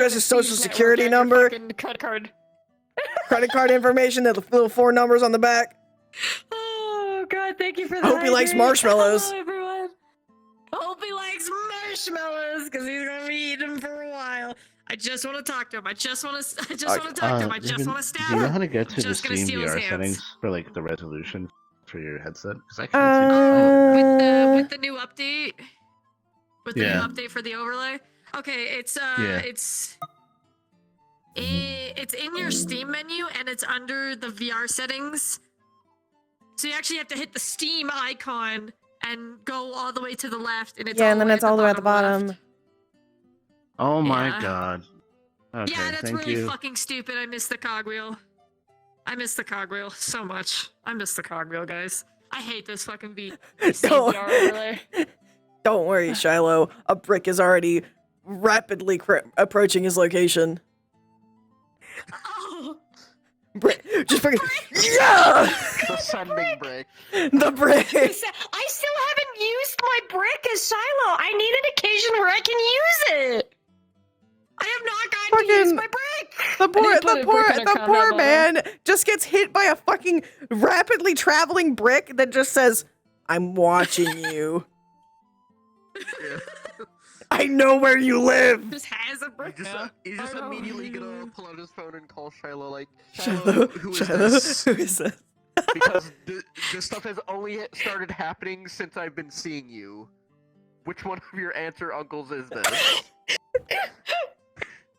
Chris's social security number, credit card. credit card information, the little 4 numbers on the back. Oh god, thank you for that. I hope he likes marshmallows. Hello, everyone. I hope he likes marshmallows because he's gonna be eating them for a while. I just want to talk to him. I just want to talk to him. I just want to stab him. Do you know how to get to the Just gonna Steam steal his VR hands. settings for like the resolution for your headset? Because I can't see it. With the new update. With the new update for the overlay. Okay, it's in your Steam menu and it's under the VR settings. So you actually have to hit the Steam icon and go all the way to the left, and it's and then it's all the way at the bottom. left. Oh my god. Okay, yeah, that's thank really you. fucking stupid. I miss the cogwheel. I miss the cogwheel so much. I miss the cogwheel, guys. I hate this fucking VR overlay. Don't worry, Shiloh. A brick is already rapidly approaching his location. Oh. Brick, just freaking yeah! The sending brick. The brick. I still haven't used my brick as Shiloh. I need an occasion where I can use it. I have not gotten to use my brick. The poor man just gets hit by a fucking rapidly traveling brick that just says, "I'm watching you. I know where you live." Just has a brick. He's just immediately gonna pull out his phone and call Shiloh, like, Shiloh, who is Shiloh, this? who is this? Because this stuff has only started happening since I've been seeing you. Which one of your aunts or uncles is this?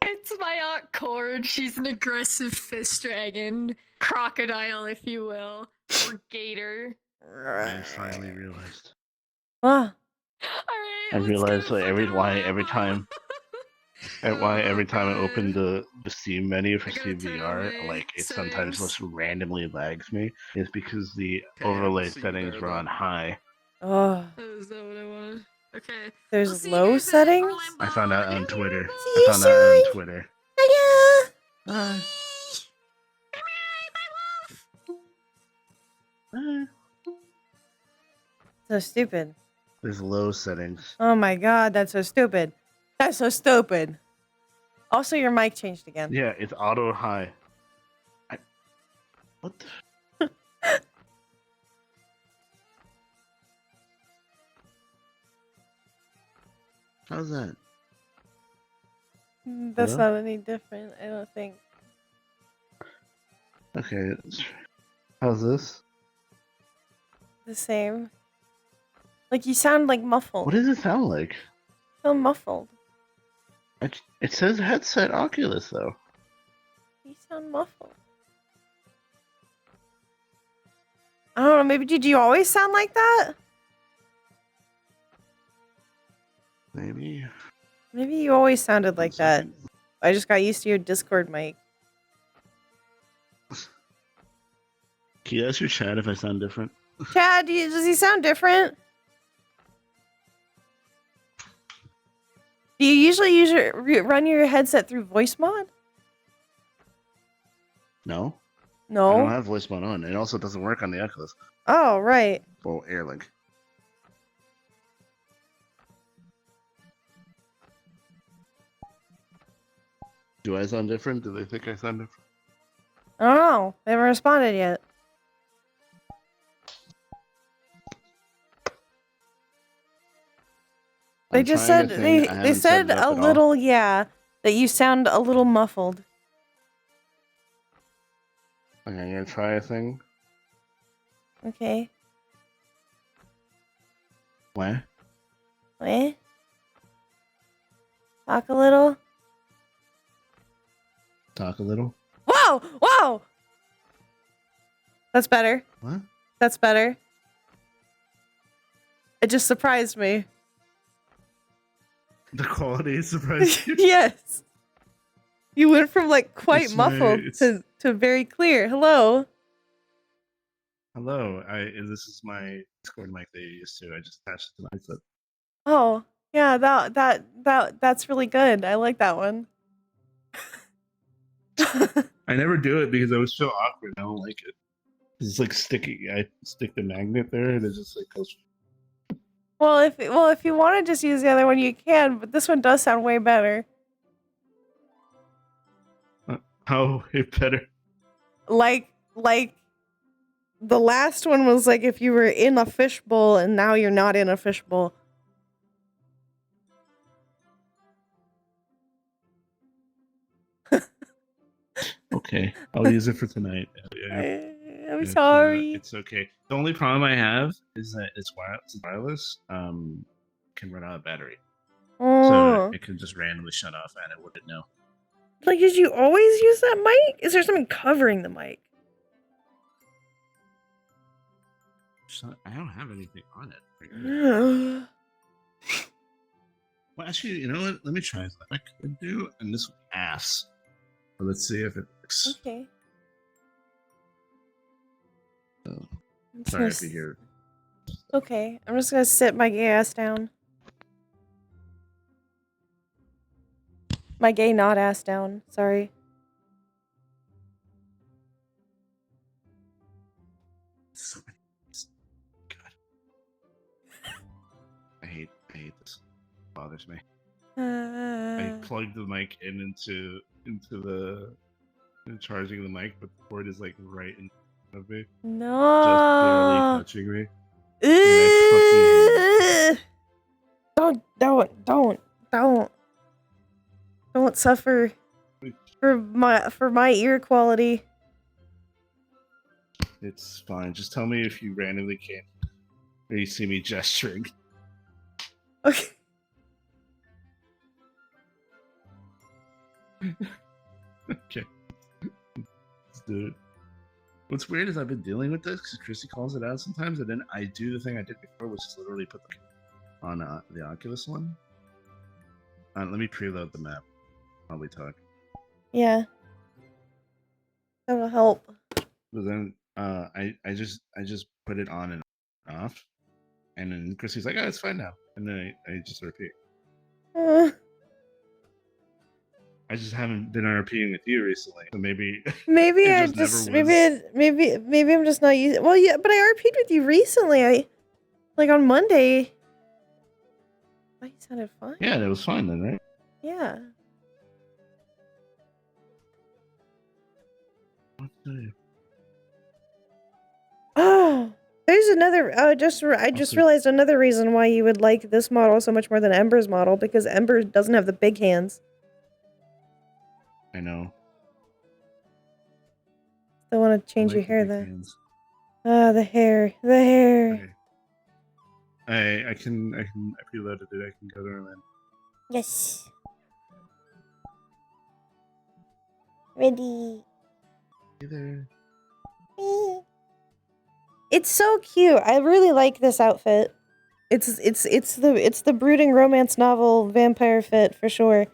It's my Aunt Cord. She's an aggressive fist dragon. Crocodile, if you will. Or gator. I finally realized. Ah. Alright. I realized like every time I open the Steam menu for Steam VR, like it sometimes just randomly lags me. It's because the overlay settings were on high. Oh. Is that what I wanted? Okay. There's low settings? I found out on Twitter. Yeah. Bye. So stupid. There's low settings. Oh my god, that's so stupid. That's so stupid. Also, your mic changed again. Yeah, it's auto high. What the? How's that? That's not any different, I don't think. Okay. How's this? The same. Like, you sound like muffled. What does it sound like? You sound muffled. It says headset Oculus, though. You sound muffled. I don't know, maybe did you always sound like that? Maybe. Maybe you always sounded like that. I just got used to your Discord mic. Can you ask your chat if I sound different? Chad, does he sound different? Do you usually run your headset through voice mod? No. No? I don't have voice mod on. It also doesn't work on the Oculus. Oh, right. Well, AirLink. Do I sound different? Do they think I sound different? I don't know. They haven't responded yet. They just said they said a little that you sound a little muffled. Okay, I'm gonna try a thing. Okay. What? What? Talk a little. Talk a little. Whoa! Whoa! That's better. What? That's better. It just surprised me. The quality is surprising. Yes. You went from like quite muffled to very clear. Hello. Hello. This is my Discord mic that you used to. I just attached it to my headset. Oh, yeah, that's really good. I like that one. I never do it because it was so awkward. I don't like it. It's like sticky. I stick the magnet there and it just like goes. Well, if you want to just use the other one, you can, but this one does sound way better. Oh, it better. Like the last one was like if you were in a fishbowl and now you're not in a fishbowl. Okay, I'll use it for tonight. I'm sorry. It's okay. The only problem I have is that it's wireless. Can run out of battery, so it can just randomly shut off, and it wouldn't know. Like, did you always use that mic? Is there something covering the mic? I don't have anything on it. Ugh. Well, actually, you know what? Let me try something I could do, and this would be ass. But let's see if it works. Okay. Sorry if you hear. Okay, I'm just gonna sit my gay ass down. My gay not ass down. Sorry. So many. God. I hate this. It bothers me. I plugged the mic into the charging the mic, but the cord is like right in front of me. No. Just barely touching me. Don't suffer for my ear quality. It's fine. Just tell me if you randomly can't or you see me gesturing. Okay. Okay. Let's do it. What's weird is I've been dealing with this because Chrissy calls it out sometimes, and then I do the thing I did before, which is literally put on the Oculus one. Let me preload the map while we talk. Yeah. That'll help. But then I just put it on and off, and then Chrissy's like, "Oh, it's fine now," and then I just repeat. I just haven't been RPing with you recently, so maybe maybe I I'm just not using. Well, yeah, but I RP'd with you recently. Like on Monday. Oh, you sounded fine. Yeah, that was fine then, right? Yeah. Oh, there's another. I just realized another reason why you would like this model so much more than Ember's model, because Ember doesn't have the big hands. I know. Still want to change your hair though. The hair. Okay. I preloaded it. I can go there and then. Yes. Ready. Hey there. It's so cute. I really like this outfit. It's the brooding romance novel vampire fit for sure.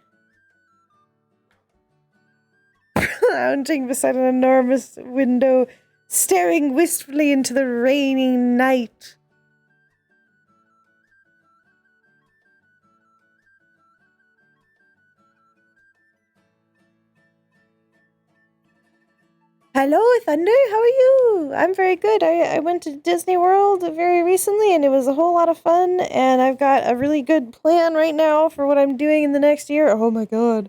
Lounging beside an enormous window, staring wistfully into the rainy night. Hello, Thunder. How are you? I'm very good. I went to Disney World very recently, and it was a whole lot of fun. And I've got a really good plan right now for what I'm doing in the next year. Oh my god.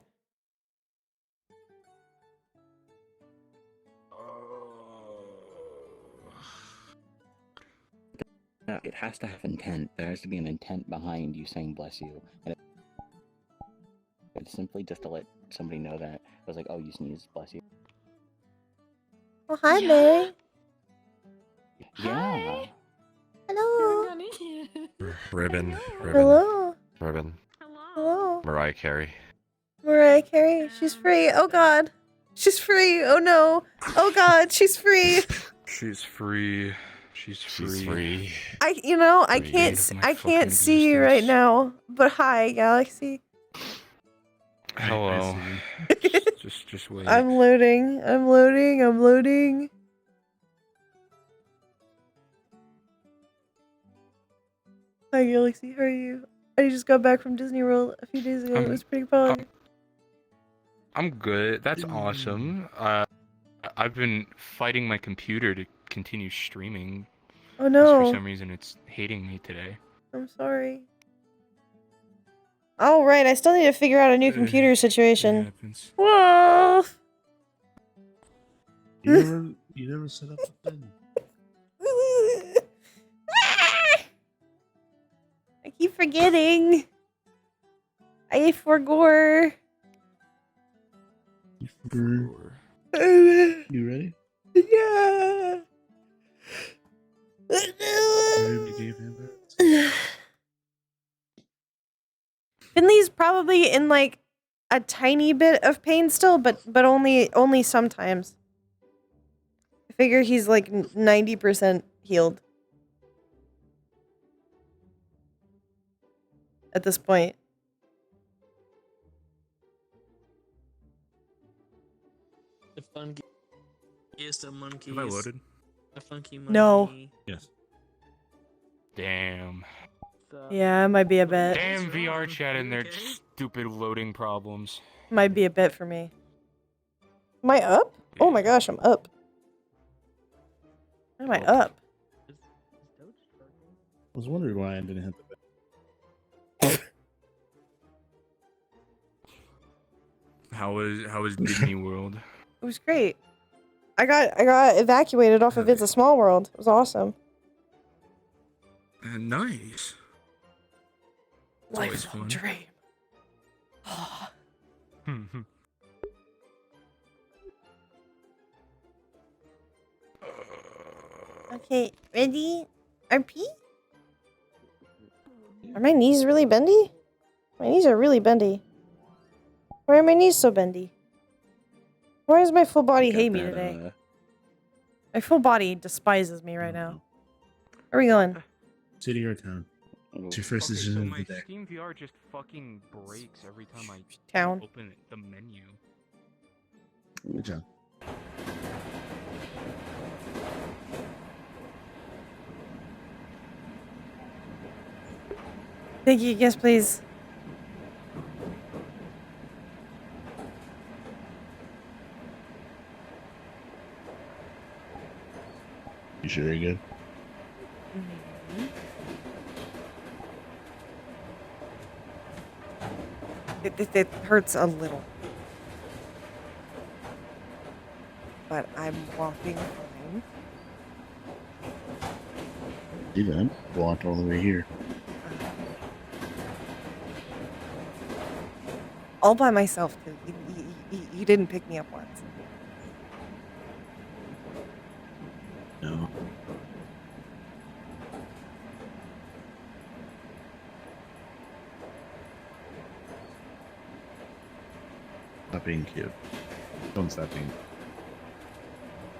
It has to have intent. There has to be an intent behind you saying bless you. And it's simply just to let somebody know that it was like, oh, you sneeze, bless you. Oh, hi, Mary. Yeah. Hello. Ribbon. Hello. Ribbon. Hello. Mariah Carey. Mariah Carey. She's free. Oh god. She's free. Oh no. Oh god. She's free. She's free. She's free. I can't see you right now. But hi, Galaxy. Hello. just wait. I'm loading. Hi, Galaxy. How are you? I just got back from Disney World a few days ago. It was pretty fun. I'm good. That's awesome. I've been fighting my computer to continue streaming. Oh no. For some reason, it's hating me today. I'm sorry. Oh, right. I still need to figure out a new computer situation. Whoa! You never set up the thing. I keep forgetting. I forgot. You ready? Yeah. You gave him that? Finley's probably in like a tiny bit of pain still, but only sometimes. I figure he's like 90% healed at this point. The funky is the monkey. Have I loaded? The funky monkey. No. Yes. Damn. Yeah, it might be a bit. Damn What's VR wrong? chat and You their okay? stupid loading problems. Might be a bit for me. Am I up? Oh my gosh, I'm up. How am I up? I was wondering why I didn't hit the How was Disney World? It was great. I got evacuated off of It's a Small World. It was awesome. Nice. It's always Lifelong fun. dream. Okay, ready? RP? Are my knees really bendy? My knees are really bendy. Why are my knees so bendy? Why does my full body Got hate me that, today? My full body despises me right now. Where are we going? city or town. It's your first Okay, decision so of my the day. Steam VR just fucking breaks every time I Town. open the menu. Good job. Thank you. Yes, please. You sure you're good? It hurts a little. But I'm walking fine. See that? Walked all the way here. All by myself, too. You didn't pick me up once. No. Stop being cute. Don't stop being.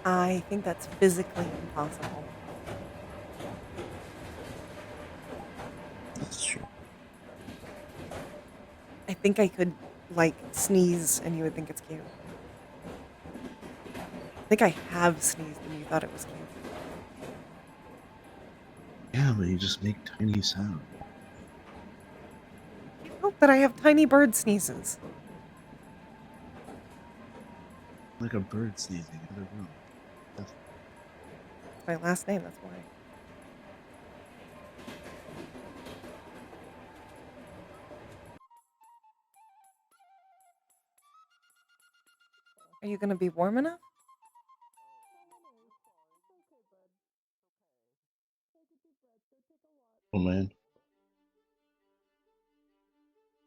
I think that's physically impossible. That's true. I think I could, like, sneeze and you would think it's cute. I think I have sneezed and you thought it was cute. Yeah, but you just make tiny sound. You know that I have tiny bird sneezes. Like a bird sneezing in the room. It's my last name, that's why. Are you gonna be warm enough? Oh man.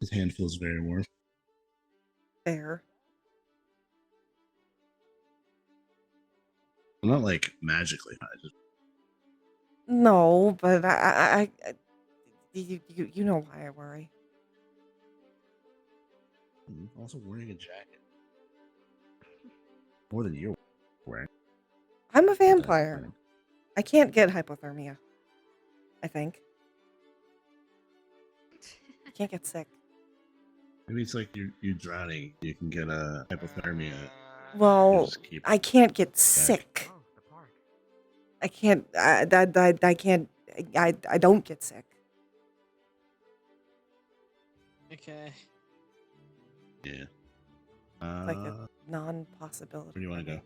His hand feels very warm. Fair. Well, not like magically. I just No, but you know why I worry. I'm also wearing a jacket. More than you're wearing. I'm a vampire. I can't get hypothermia. I think. I can't get sick. Maybe it's like you're drowning. You can get a hypothermia. You Well, just keep I can't get sick. Oh, the park. I can't. I can't. I don't get sick. Okay. Yeah. It's like a non-possibility. Where do you want to go?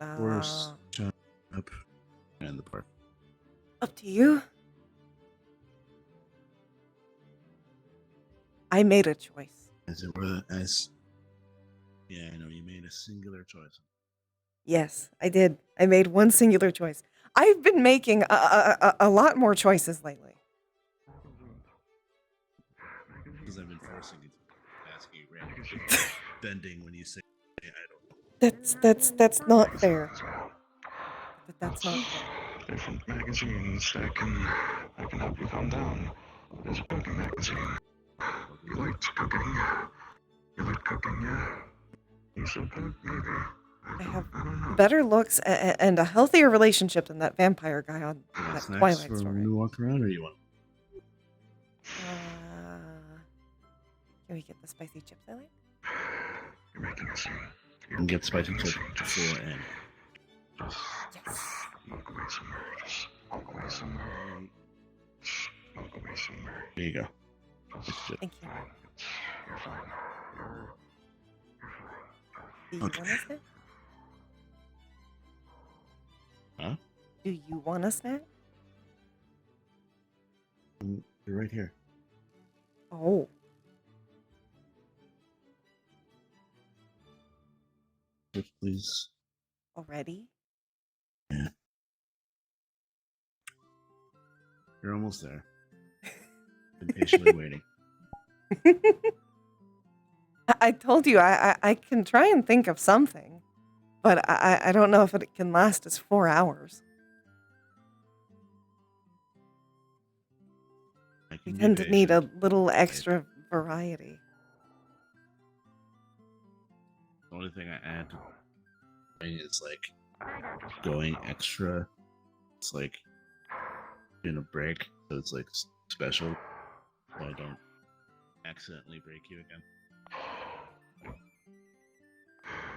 Uh, Forest, shut up, and the park. Up to you. I made a choice. As it were, as yeah, I know you made a singular choice. Yes, I did. I made one singular choice. I've been making a lot more choices lately. Because I've been forcing it, asking you random things, bending when you say I don't. That's not fair. That's not fair. Different magazines that can help you calm down. There's a cooking magazine. You liked cooking. You like cooking, yeah? You should cook, maybe. I have better looks and a healthier relationship than that vampire guy on that Snacks Twilight for story. when we walk around, or you want? Can we get the spicy chips I like? You're making a scene. You can get spicy chips before and. Just walk away somewhere. Just walk away somewhere. Just walk away somewhere. There you go. Thank you. Fine. You're fine. You're Do you want a snack? Huh? Do you want a snack? You're right here. Oh. Please. Already? Yeah. You're almost there. Been patiently waiting. I told you I can try and think of something, but I don't know if it can last us 4 hours. We tend to need a little extra variety. The only thing I add is like going extra. It's like in a break, so it's like special, so I don't accidentally break you again.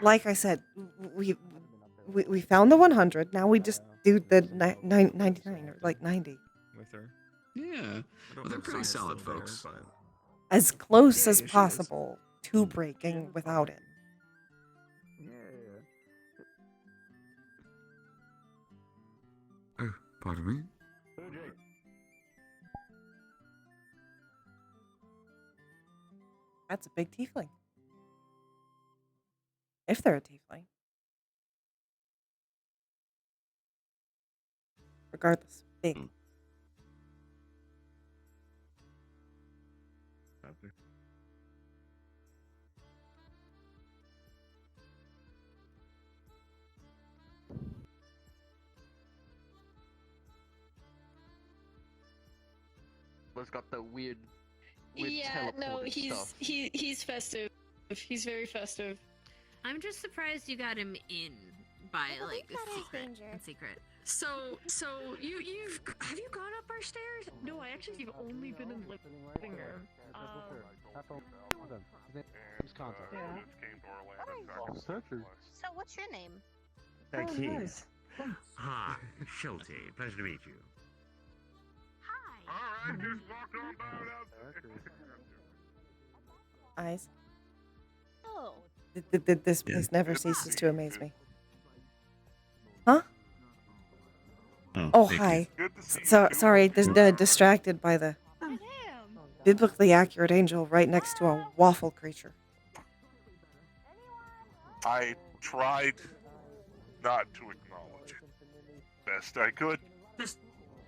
Like I said, we found the 100. Now we just do the 99 or like 90. With her. Yeah, well, they're pretty solid folks. As close as possible to breaking without it. Oh, pardon me? That's a big tiefling. If they're a tiefling. Regardless, big. Let's got the weird Yeah, no, teleporting stuff. he's festive. He's very festive. I'm just surprised you got him in by like secret. So you've have you gone up our stairs? No, I actually have only been in the living room. So what's your name? Nice. Hi, Schulte. Pleasure to meet you. Eyes. Oh. This place never ceases to amaze me. Huh? Oh, hi. Sorry, distracted by the biblically accurate angel right next to a waffle creature. I tried not to acknowledge it best I could.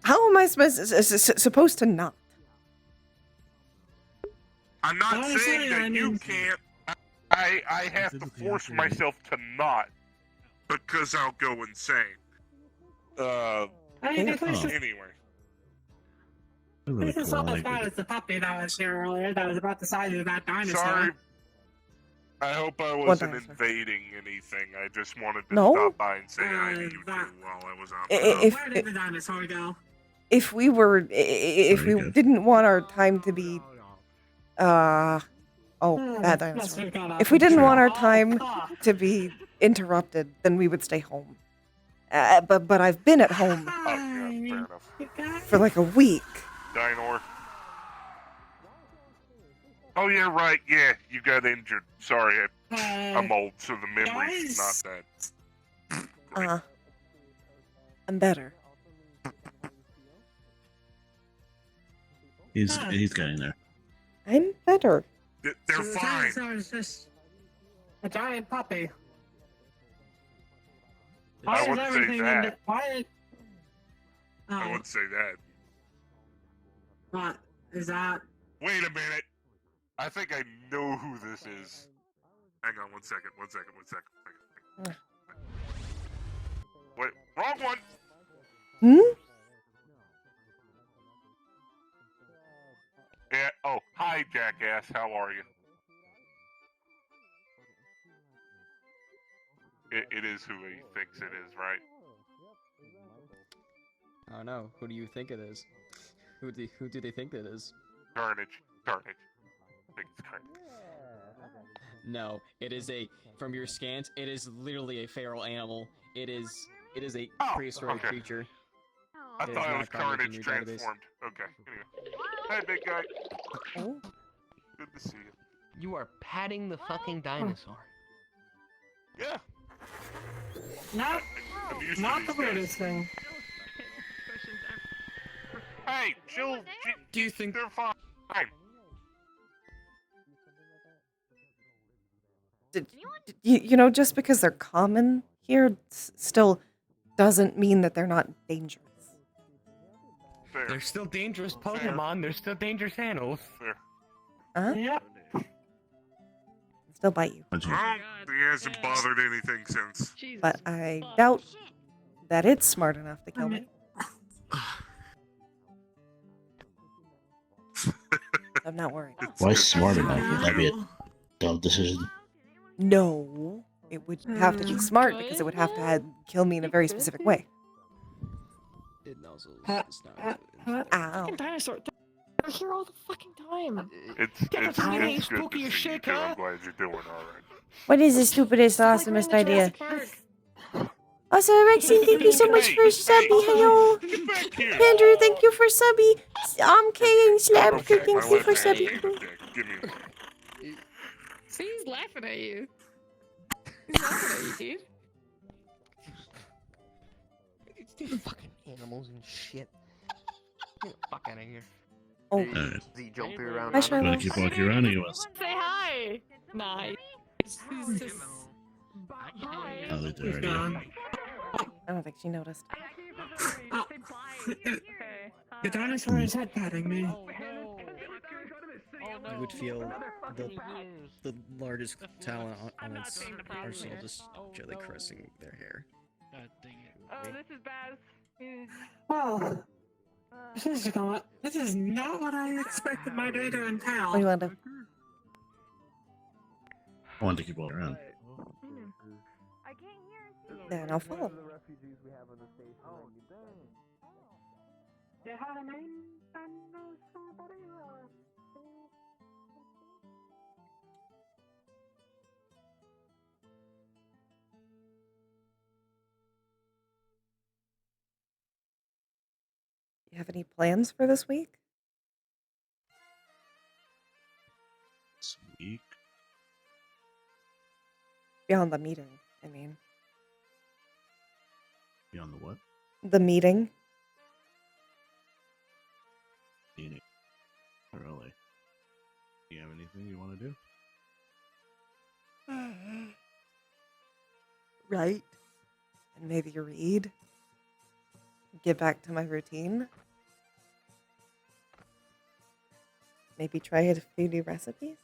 How am I supposed to not? I'm not saying that you can't. I have to force myself to not because I'll go insane. Anyway. This is not as bad as the puppy that was here earlier that was about the size of that dinosaur. Sorry. I hope I wasn't invading anything. I just wanted to No? stop by and say hi to you two while I was out. Where did the dinosaur go? If we didn't want our time to be that dinosaur. If we didn't want our time to be interrupted, then we would stay home. But I've been at home fair enough. for like a week. Dinor. Oh yeah, right. Yeah, you got injured. Sorry, I'm old, so the memory's not that. I'm better. He's getting there. I'm better. They're fine. The dinosaur is just a giant puppy. Why is wouldn't say everything in that. the why? I Oh, wouldn't say that. what is that? Wait a minute. I think I know who this is. Hang on 1 second. 1 second. 1 second. Wait, wrong one. Hmm? Yeah. Oh, hi, jackass. How are you? It is who he thinks it is, right? I don't know. Who do you think it is? Who do they think it is? Carnage. Carnage. I think it's Carnage. No, it is a. From your scans, it is literally a feral animal. It is a prehistoric creature. I It is thought it not was Carnage in Carnage your database. transformed. Okay. Anyway. Hey, big guy. Oh. Good to see you. You are patting the fucking dinosaur. Yeah. Not, I'm used to not these the guys. weirdest thing. Hey, chill. Do you think they're fine? You know, just because they're common here still doesn't mean that they're not dangerous. Fair. They're still dangerous Pokemon. They're still dangerous animals. Fair. Huh? Yep. Still bite you. He hasn't bothered anything since. But I doubt that it's smart enough to kill me. I'm not worried. Why smart enough? Would that be a dumb decision? No, it would have to be smart because it would have to kill me in a very specific way. It also Ow. Dinosaur. They're here all the fucking time. It's Get the good spooky to as see you shit, too. huh? I'm glad you're doing all right. What is the stupidest, awesomest idea? Also, Rexine, thank you so much for subby. Hello. Andrew, thank you for subby. Kay and Slapker, thank you for subby. Give me See, he's laughing at you. He's laughing at you, dude. It's these fucking animals and shit. Get the fuck out of here. Oh. Alright. Z jumping around. Hi, You wanna Charlotte. keep walking around or you want to Say hi. Nice. He's just. Oh, they're He's already gone. up. I don't think she noticed. Oh. The dinosaur is head patting me. You would feel the largest talent on its arsenal just gently caressing their hair. Oh, this is Baz. Well, this is not what I expected my day to entail. What do you want to do? I wanted to keep walking around. Then I'll follow. They had a name You have any plans for this week? This week? Beyond the meeting, I mean. Beyond the what? The meeting. Meeting. Not really. Do you have anything you want to do? Right. And maybe read. Get back to my routine. Maybe try a few new recipes.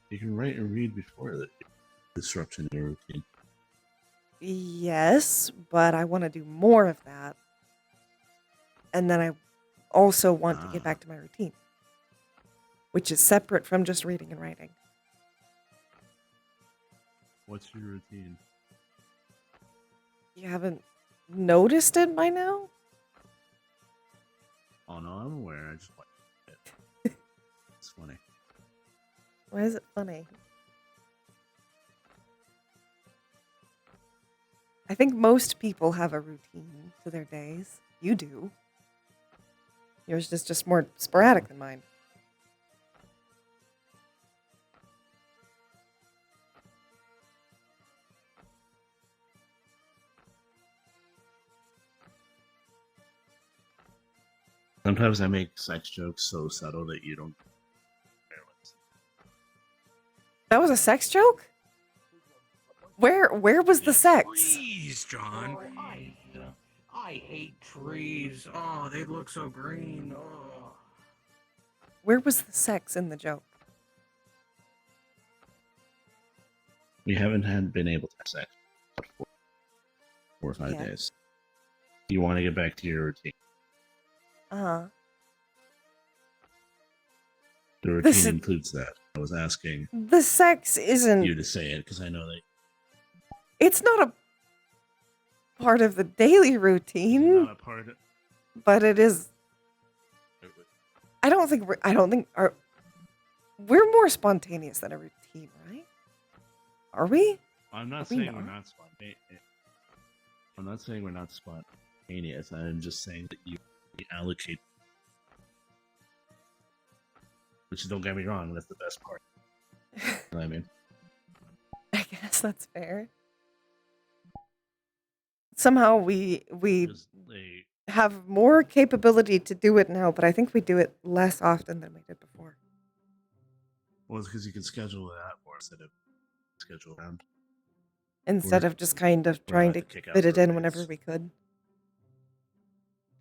You can write and read before the disruption in your routine. Yes, but I want to do more of that. And then I also want to get back to my routine, which is separate from just reading and writing. What's your routine? You haven't noticed it by now? Oh no, I'm aware. I just like it. It's funny. Why is it funny? I think most people have a routine to their days. You do. Yours is just more sporadic than mine. Sometimes I make sex jokes so subtle that you don't. That was a sex joke? Where was the sex? Trees, John. I hate trees. Oh, they look so green. Oh. Where was the sex in the joke? We haven't been able to have sex for 4 or 5 Yeah. days. You want to get back to your routine. Uh-huh. The routine This is- includes that. I was asking The sex isn't... you to say it because I know that It's not a part of the daily routine, not a part of. but it is... I don't think we're more spontaneous than a routine, right? Are we? I'm not Are we saying we're not spontaneous. I'm not saying we're not spontaneous. I'm just saying that you allocate. Which, don't get me wrong, that's the best part. You know what I mean? I guess that's fair. Somehow we Just, like, have more capability to do it now, but I think we do it less often than we did before. well, it's because you can schedule it out more instead of schedule around. Instead We're- of just kind of we're trying about to to kick out fit it in roommates. whenever we could.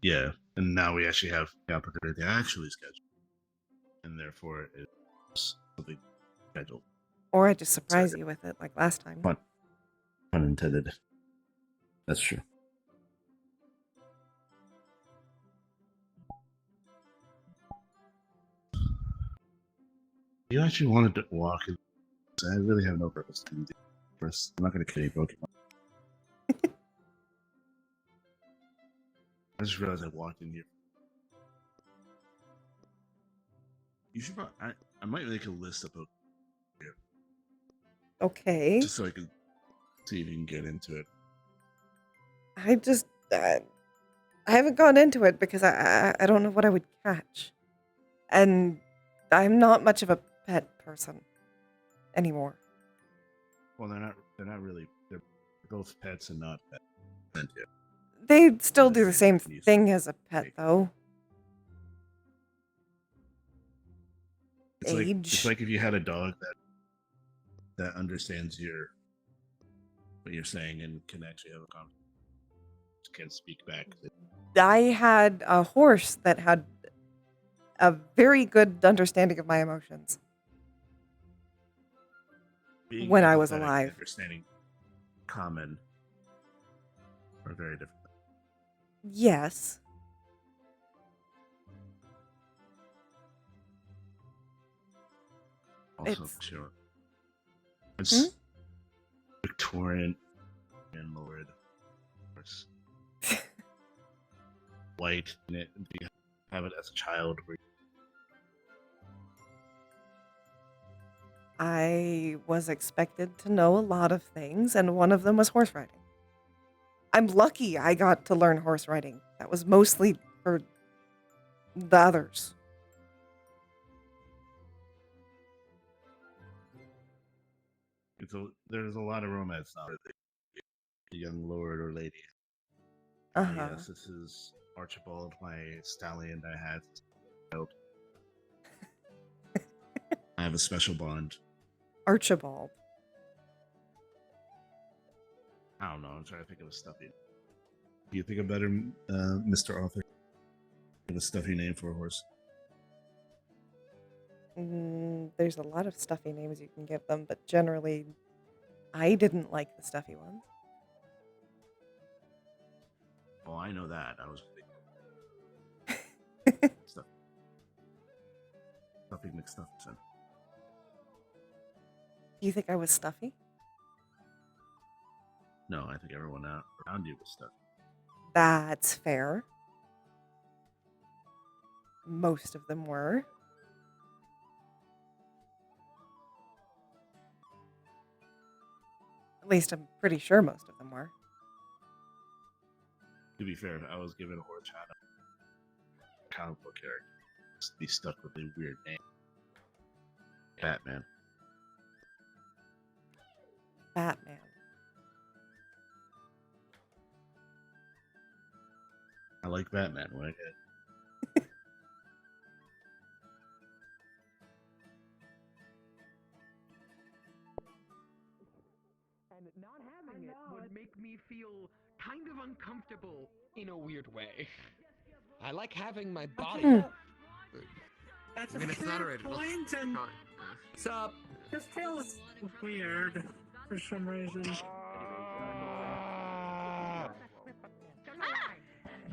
Yeah, and now we actually have the opportunity to actually schedule, and therefore it's something scheduled. Or I just surprise you with it like last time. Pun intended. That's true. You actually wanted to walk. I really have no purpose to do this. I'm not going to kill you, Pokemon. I just realized I walked in here. You should probably, I might make a list of Pokemon here, Okay. just so I can see if you can get into it. I just I haven't gone into it because I don't know what I would catch. And I'm not much of a pet person anymore. Well, they're not really. They're both pets and not pets. Sentient. They still do the same thing as a pet though. It's Age. like if you had a dog that understands what you're saying and can actually have a conversation. Can speak back. I had a horse that had a very good understanding of my emotions. Being When I was empathetic and alive. understanding common are very different. Yes. Also, It's- sure. It's Victorian and Lord. Of course. White in it. Do you have it as a child? I was expected to know a lot of things, and one of them was horse riding. I'm lucky I got to learn horse riding. That was mostly for the others. There's a lot of romance now. The young lord or lady. Uh-huh. Yes, this is Archibald, my stallion I had. I have a special bond. Archibald. I don't know. I'm trying to think of a stuffy. Do you think a better, Mr. Author? Have a stuffy name for a horse. There's a lot of stuffy names you can give them, but generally, I didn't like the stuffy ones. Oh, I know that. I was stuffy McStuffington. Do you think I was stuffy? No, I think everyone around you was stuffy. That's fair. Most of them were. At least I'm pretty sure most of them were. To be fair, if I was given a horse hat, a comic book character, just be stuck with a weird name. Batman. Batman. I like Batman. When I get and not having it would make me feel kind of uncomfortable in a weird way. I like having my body. That's I mean, a it's fair not already. point, and What's up? this feels weird for some reason.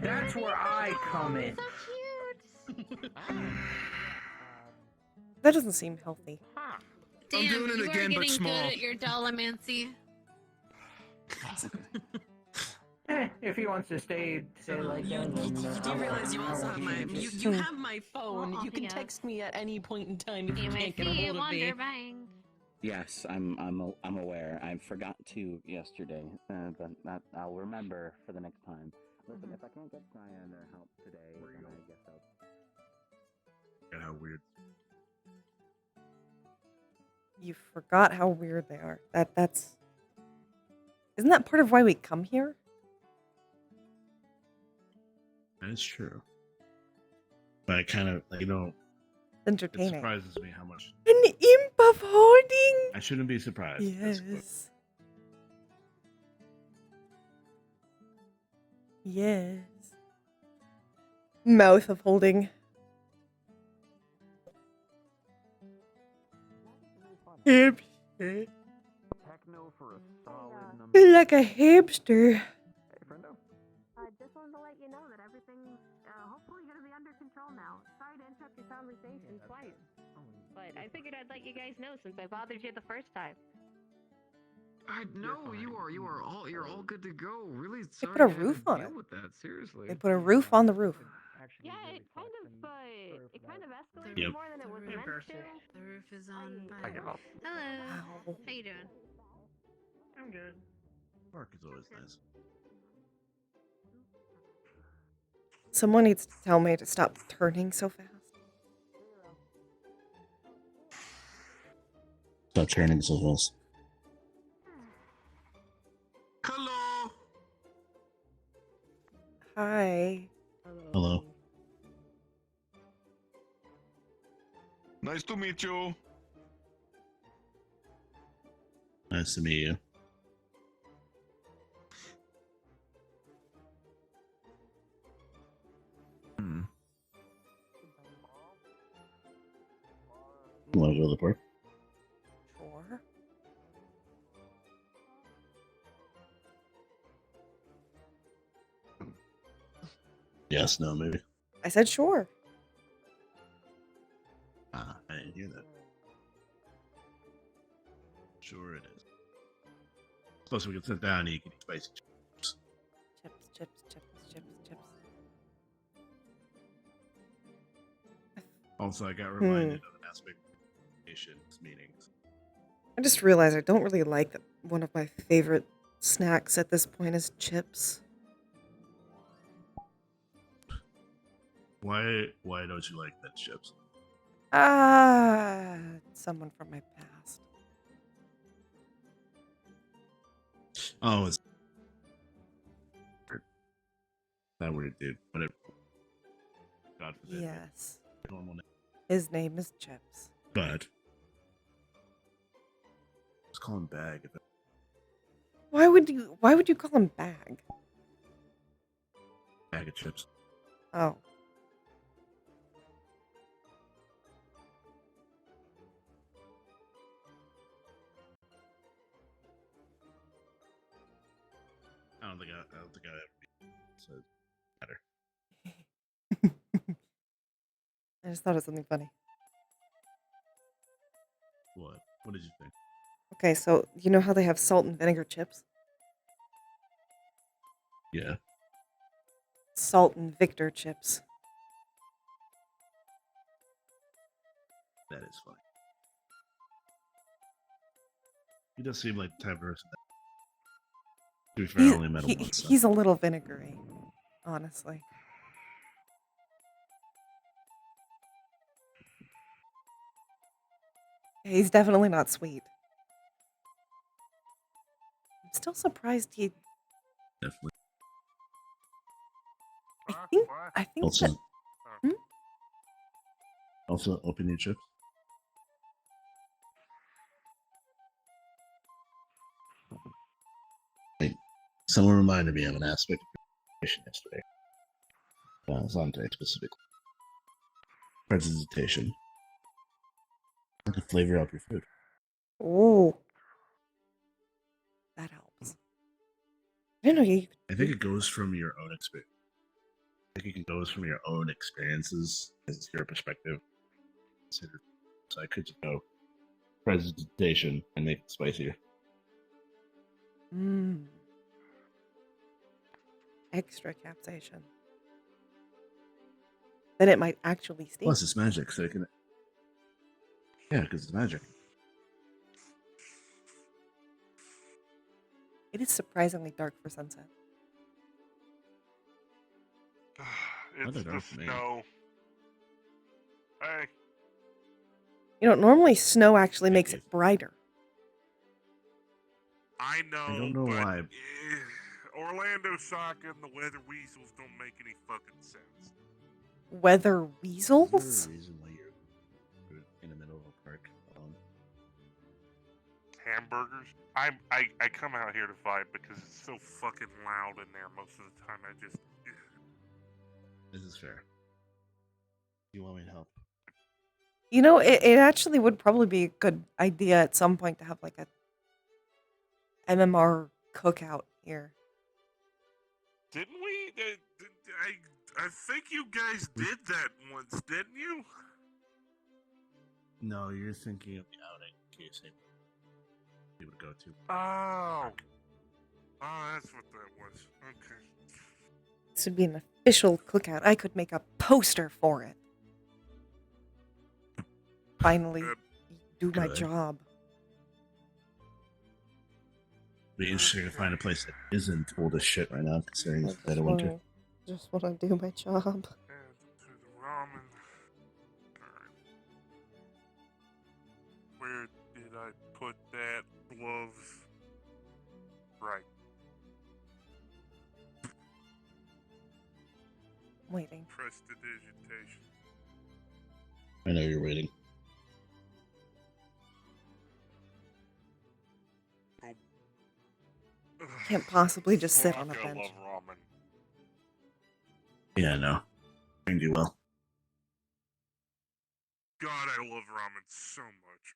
That's where I come in. That doesn't seem healthy. Damn, doing it you again, are but getting small. good at your dollamancy. If he wants to stay like that, then You do realize you also have my you have my phone. You can text me at any point in time if you can't get a hold of me. Yes, I'm aware. I forgot to yesterday, but I'll remember for the next time. Listen, if I can't get Cyan their help today, then I guess I'll. And how weird. You forgot how weird they are. That's... Isn't that part of why we come here? That is true. But I kind of, you know, Entertaining. it surprises me how much. An imp of hoarding! I shouldn't be surprised. Yes. Yes. Mouth of holding. Hipster. Techno for a solid number. Like a hipster. Hey, friendo. Just wanted to let you know that everything's hopefully going to be under control now. Sorry to interrupt your conversation twice, but I figured I'd let you guys know since I bothered you the first time. No, you're all good to go. Really They sorry put a you had to roof on deal it. with that. Seriously. They put a roof on the roof. Yeah, it kind of escalated Yep. more than it was meant to. The roof is on. I give up. Hello. How you doing? I'm good. Park is always nice. Someone needs to tell me to stop turning so fast. Stop turning so fast. Hello. Hi. Hello. Nice to meet you. Nice to meet you. You want to go to the park? Sure. Yes, no, maybe. I said sure. I didn't hear that. Sure it is. Plus, we can sit down and you can eat spicy chips. Chips. Also, I got reminded of an aspect of nations meetings. I just realized I don't really like that one of my favorite snacks at this point is chips. Why don't you like that chips? Someone from my past. Oh, it's that weird dude. But it, God forbid. Yes. Normal name. His name is Chips. But let's call him Bag. Why would you call him Bag? Bag of chips. Oh. I don't think I ever be. So better. I just thought of something funny. What? What did you think? Okay, so you know how they have salt and vinegar chips? Yeah. Salt and Victor chips. That is funny. He does seem like the type of person that. To be fair, I only met him once. So. He's a little vinegary, honestly. He's definitely not sweet. I'm still surprised he. Definitely. I think Also. that. Hmm? Also, open your chips. Someone reminded me of an aspect of presentation yesterday. Zante specifically. Presentation. You can flavor up your food. Ooh. That helps. I didn't know you could I think it goes from your own experience. I think it goes from your own experiences as your perspective. So I could just go presentation and make it spicier. Extra capsaicin. Then it might actually sting. Plus, it's magic, so it can. Yeah, because it's magic. It is surprisingly dark for sunset. It's the snow. Hey. You know, normally snow actually makes it brighter. I know, I don't know but why. Orlandosaka and the weather weasels don't make any fucking sense. Weather Is weasels? there a reason why you're in the middle of a park alone? Hamburgers? I come out here to fight because it's so fucking loud in there most of the time. I just... This is fair. You want me to help? You know, it actually would probably be a good idea at some point to have like a MMR cookout here. Didn't we? I think you guys did that once, didn't you? No, you're thinking of the outing case you would go to. Oh, that's what that was. Okay. This would be an official cookout. I could make a poster for it. Finally, do my good. job. Be interesting to find a place that isn't cold as shit right now, considering it's dead of winter. Just want to do my job. Add to the ramen. Alright. Where did I put that? Gloves. Right. Waiting. Prestidigitation. I know you're waiting. Can't possibly just sit on a Fuck, I bench. love ramen. Yeah, I know. You do well. God, I love ramen so much.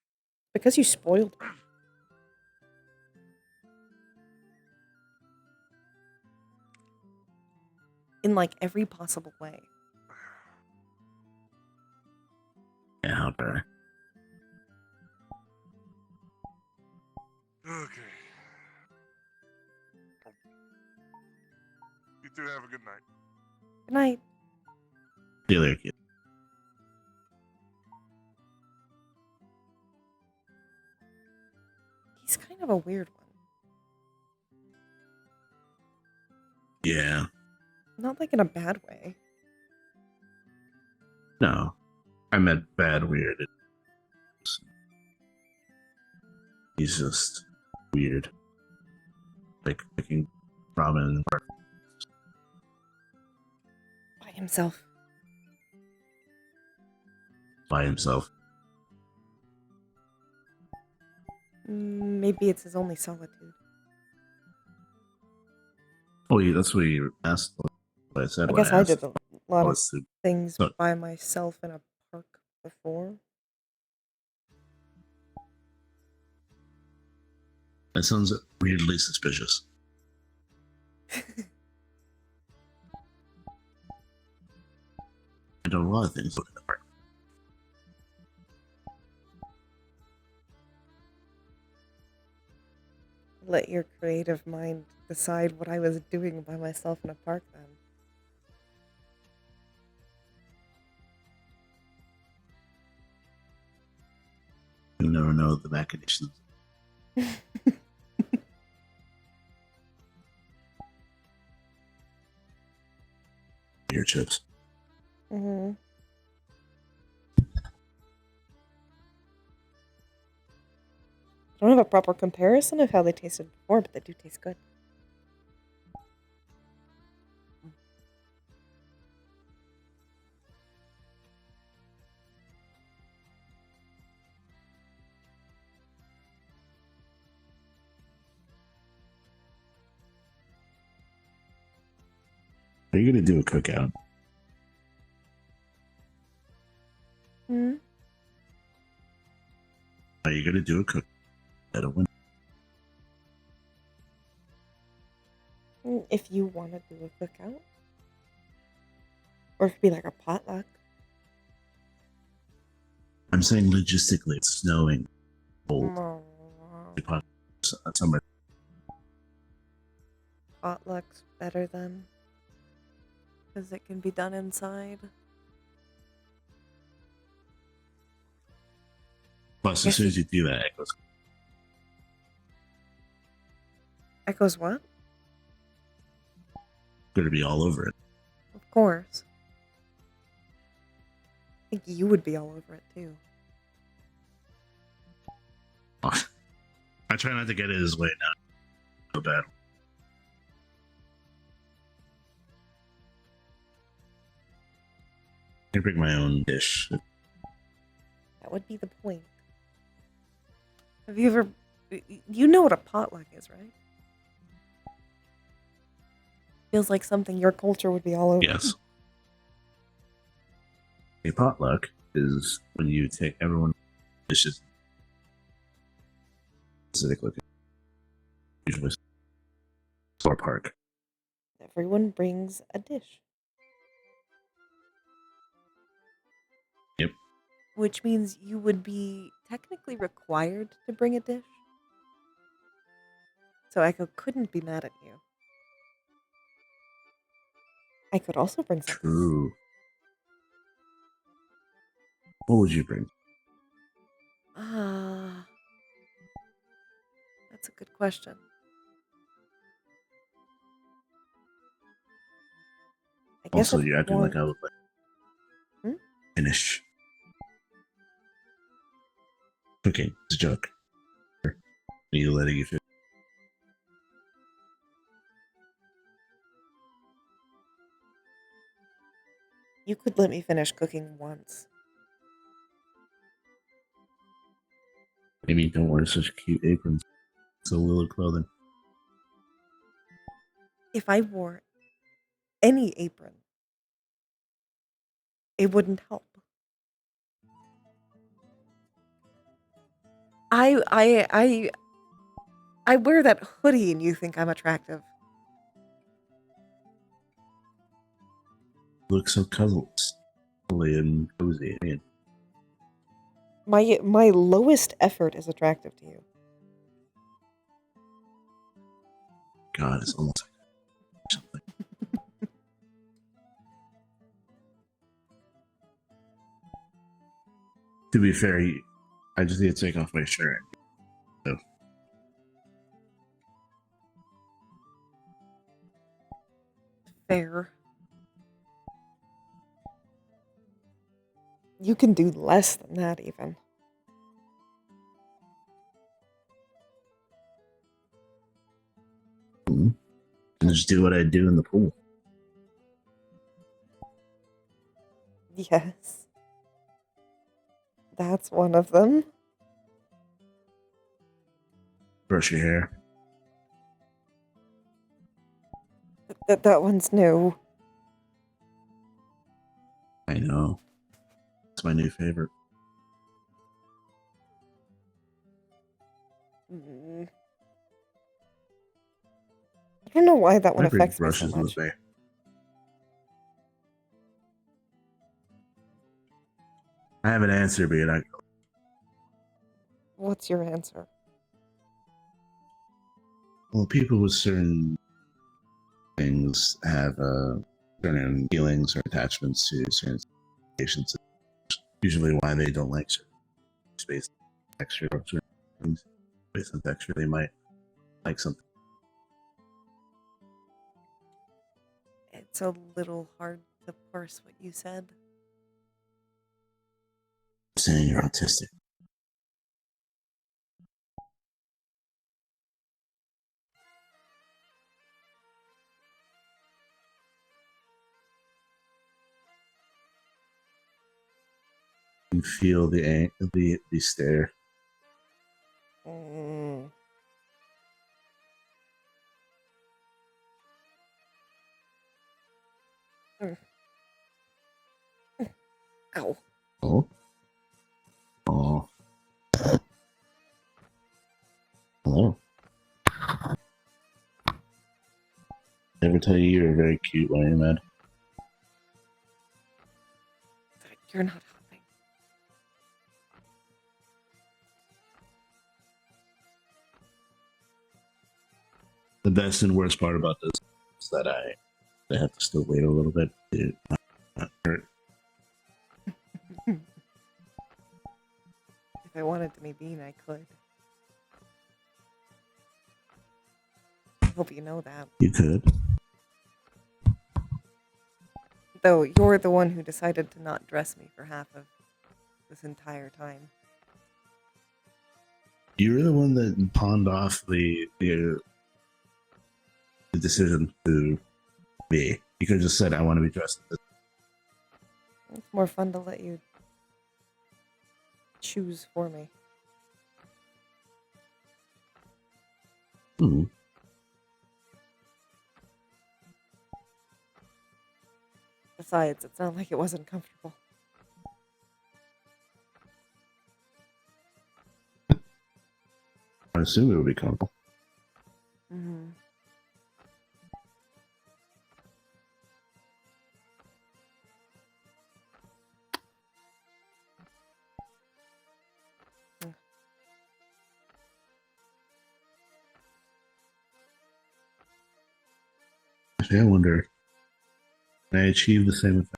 Because you spoiled me. In like every possible way. Yeah, how dare Okay. You two have a good night. Good night. See you later, kid. He's kind of a weird one. Yeah. Not like in a bad way. No. I meant bad weird. He's just weird. Like picking ramen By himself. by himself. Maybe it's his only solitude. Oh, yeah, that's what you asked. What I said. I when guess I did asked. a lot of Was to- things so- by myself in a park before. That sounds weirdly suspicious. I done a lot of things looking at the park. Let your creative mind decide what I was doing by myself in a park then. You never know the machinations. Ear chips. Mm-hmm. I don't have a proper comparison of how they tasted before, but they do taste good. Are you gonna do a cookout? Hmm? Are you gonna do a cook at a window? If you want to do a cookout. Or it could be like a potluck. I'm saying logistically, it's snowing, cold. Summer. Potluck's better then. Because it can be done inside. Plus, as soon as you do that, it goes. Echoes what? Going to be all over it. Of course. I think you would be all over it too. I try not to get it his way now. So bad. I bring my own dish. That would be the point. Have you ever... You know what a potluck is, right? Feels like something your culture would be all over. Yes. A potluck is when you take everyone dishes. Acidic looking. Usually store park. Everyone brings a dish. Yep. Which means you would be technically required to bring a dish. So Echo couldn't be mad at you. I could also bring something. True. What would you bring? That's a good question. I guess Also, you're acting like I would like finish. Okay, it's a joke. Are you letting you finish? You could let me finish cooking once. Maybe don't wear such cute aprons. So willow clothing. If I wore any apron, it wouldn't help. I wear that hoodie and you think I'm attractive. Look so cuddly and cozy. I mean, My lowest effort is attractive to you. God, it's almost like something. To be fair, I just need to take off my shirt. So. Fair. You can do less than that, even. And just do what I do in the pool. Yes. That's one of them. Brush your hair. That one's new. I know. It's my new favorite. I don't know why that one I bring affects me so brushes much. with me. I have an answer, but I. What's your answer? Well, people with certain things have certain feelings or attachments to certain situations. Usually, why they don't like certain space texture or certain things based on texture, they might like something. It's a little hard to parse what you said. Saying you're autistic. You feel the stare. Mm. Ow. Oh. Oh. Hello. Never tell you you're very cute when you're mad. You're not helping. The best and worst part about this is that I have to still wait a little bit to not hurt. If I wanted to be mean, I could. I hope you know that. You could. Though you're the one who decided to not dress me for half of this entire time. You were the one that pawned off the decision to me. You could have just said, I want to be dressed as this. It's more fun to let you choose for me. Hmm. Besides, it's not like it wasn't comfortable. I assume it would be comfortable. Mm-hmm. Actually, I wonder, can I achieve the same effect?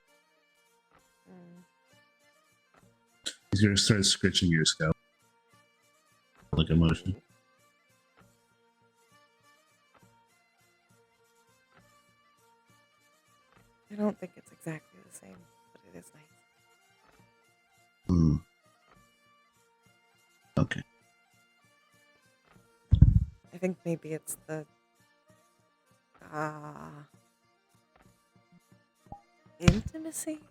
He's going to start scratching your scalp. Like emotion. I don't think it's exactly the same, but it is nice. Hmm. Okay. I think maybe it's the intimacy.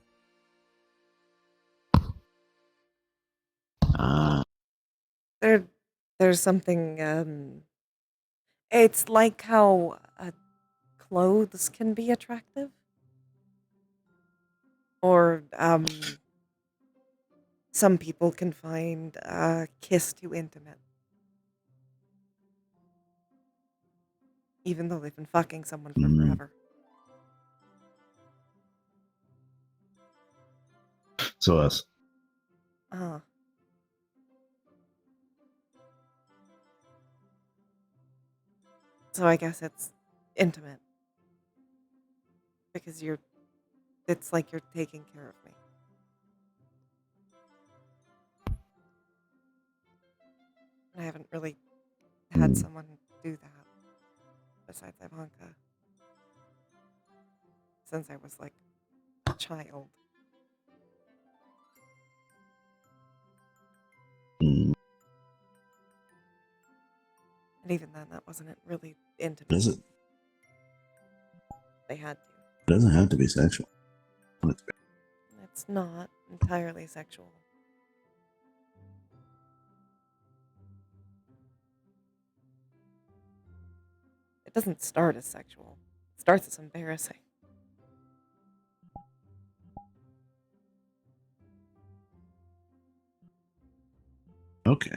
There's something. It's like how clothes can be attractive, or some people can find a kiss too intimate, even though they've been fucking someone for forever. So us. So I guess it's intimate because it's like you're taking care of me. I haven't really had someone do that besides Ivanka since I was like a child. And even then, that wasn't really intimate. Does it? They had to. It doesn't have to be sexual. It's not entirely sexual. It doesn't start as sexual. It starts as embarrassing. Okay.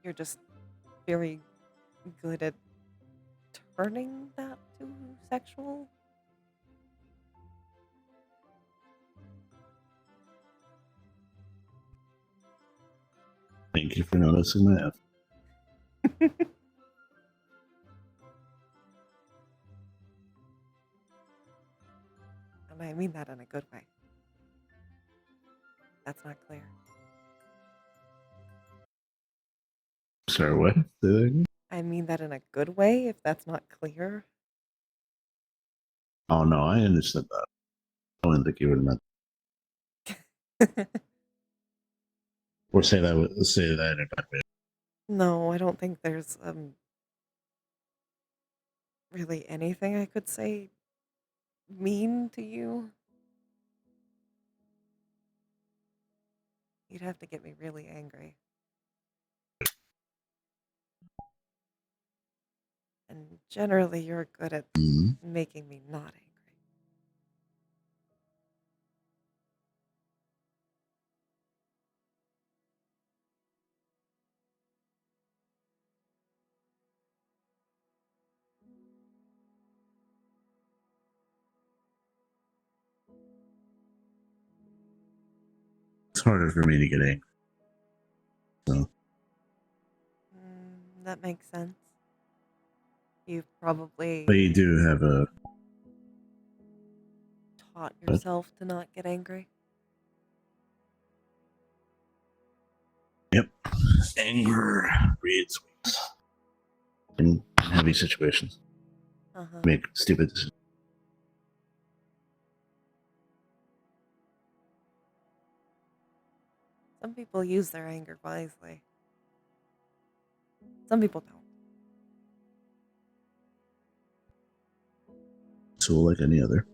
You're just very good at turning that to sexual. Thank you for noticing that. And I mean that in a good way. That's not clear. Sorry, what? Say that again? I mean that in a good way, if that's not clear. Oh no, I understood that. I didn't think you would have meant. Or say that in a bad way. No, I don't think there's really anything I could say mean to you. You'd have to get me really angry. And generally, you're good at Mm-hmm. making me not angry. It's harder for me to get angry. So That makes sense. You've probably but you do have a taught yourself to not get angry. Yep. Anger breeds weakness in heavy situations. Uh-huh. Make stupid decisions. Some people use their anger wisely. Some people don't. Tool like any other.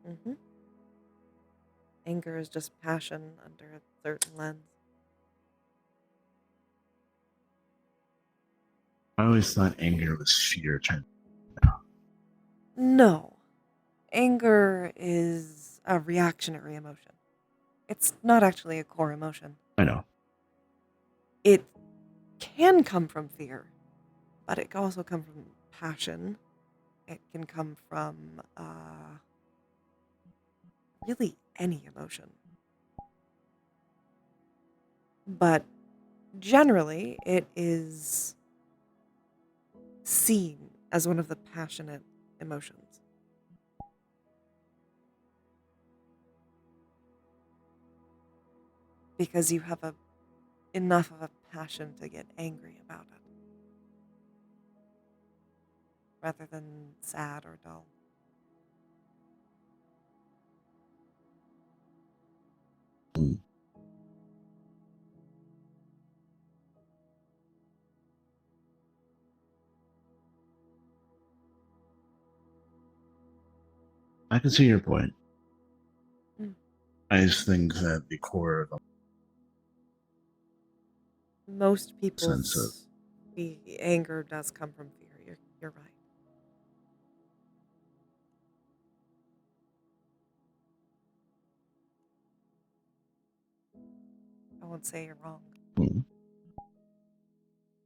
Mm-hmm. Anger is just passion under a certain lens. I always thought anger was fear trying. No. Anger is a reactionary emotion. It's not actually a core emotion. I know. It can come from fear, but it can also come from passion. It can come from really any emotion. But generally, it is seen as one of the passionate emotions. Because you have enough of a passion to get angry about it. Rather than sad or dull. I can see your point. Mm. I just think that the core of Most sense of people's the anger does come from fear. You're right. I won't say you're wrong.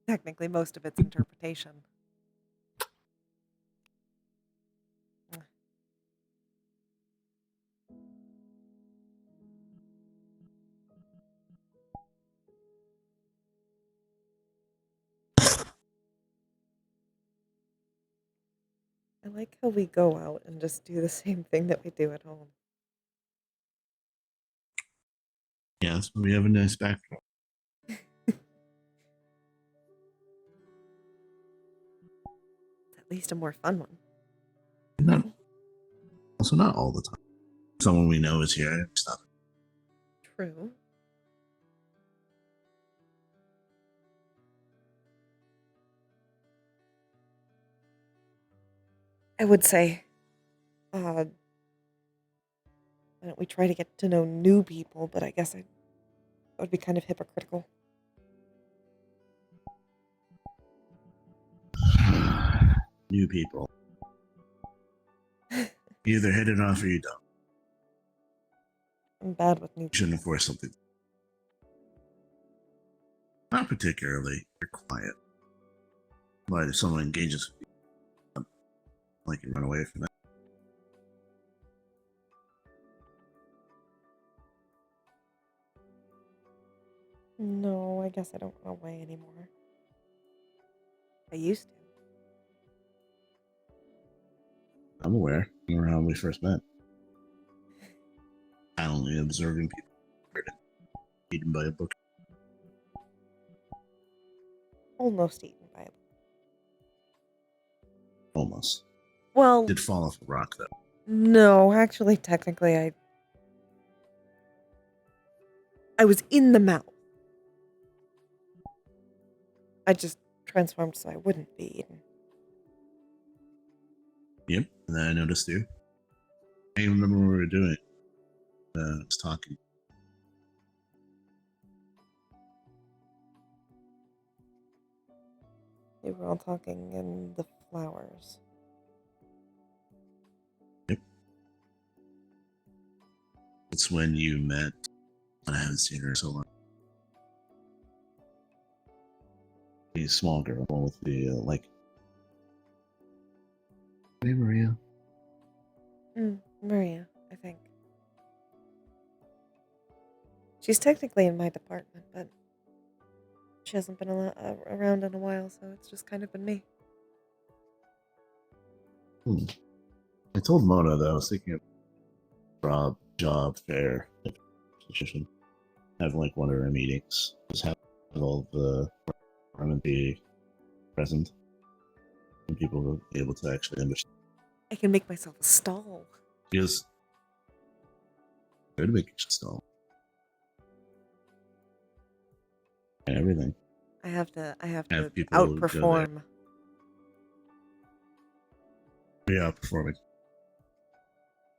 Technically, most of it's interpretation. I like how we go out and just do the same thing that we do at home. yes, we have a nice backdrop. It's at least a more fun one. Not also not all the time. Someone we know is here. Stuff. True. I would say, why don't we try to get to know new people, but I guess I would be kind of hypocritical. New people. You either hit it off or you don't. I'm bad with new You shouldn't force something. Not particularly. You're quiet. But if someone engages with you, like you run away from that. No, I guess I don't run away anymore. I used to. I'm aware. Remember how we first met? Silently observing people eaten by a book. Almost eaten by a book. Almost. Well, Did fall off a rock though. No, actually, technically, I was in the mouth. I just transformed so I wouldn't be eaten. Yep. And then I noticed you. I even remember what we were doing. I was talking. We were all talking in the flowers. Yep. It's when you met. I haven't seen her in so long. The small girl, the one with the like. Hey, Maria. Maria, I think. She's technically in my department, but she hasn't been around in a while, so it's just kind of been me. I told Mona that I was thinking of job fair position. Have like one of her meetings. Just have all the department be present. And people will be able to actually understand. I can make myself a stall. Because they're to make a stall. And everything. I have to Have people go outperform. there. Yeah, outperforming.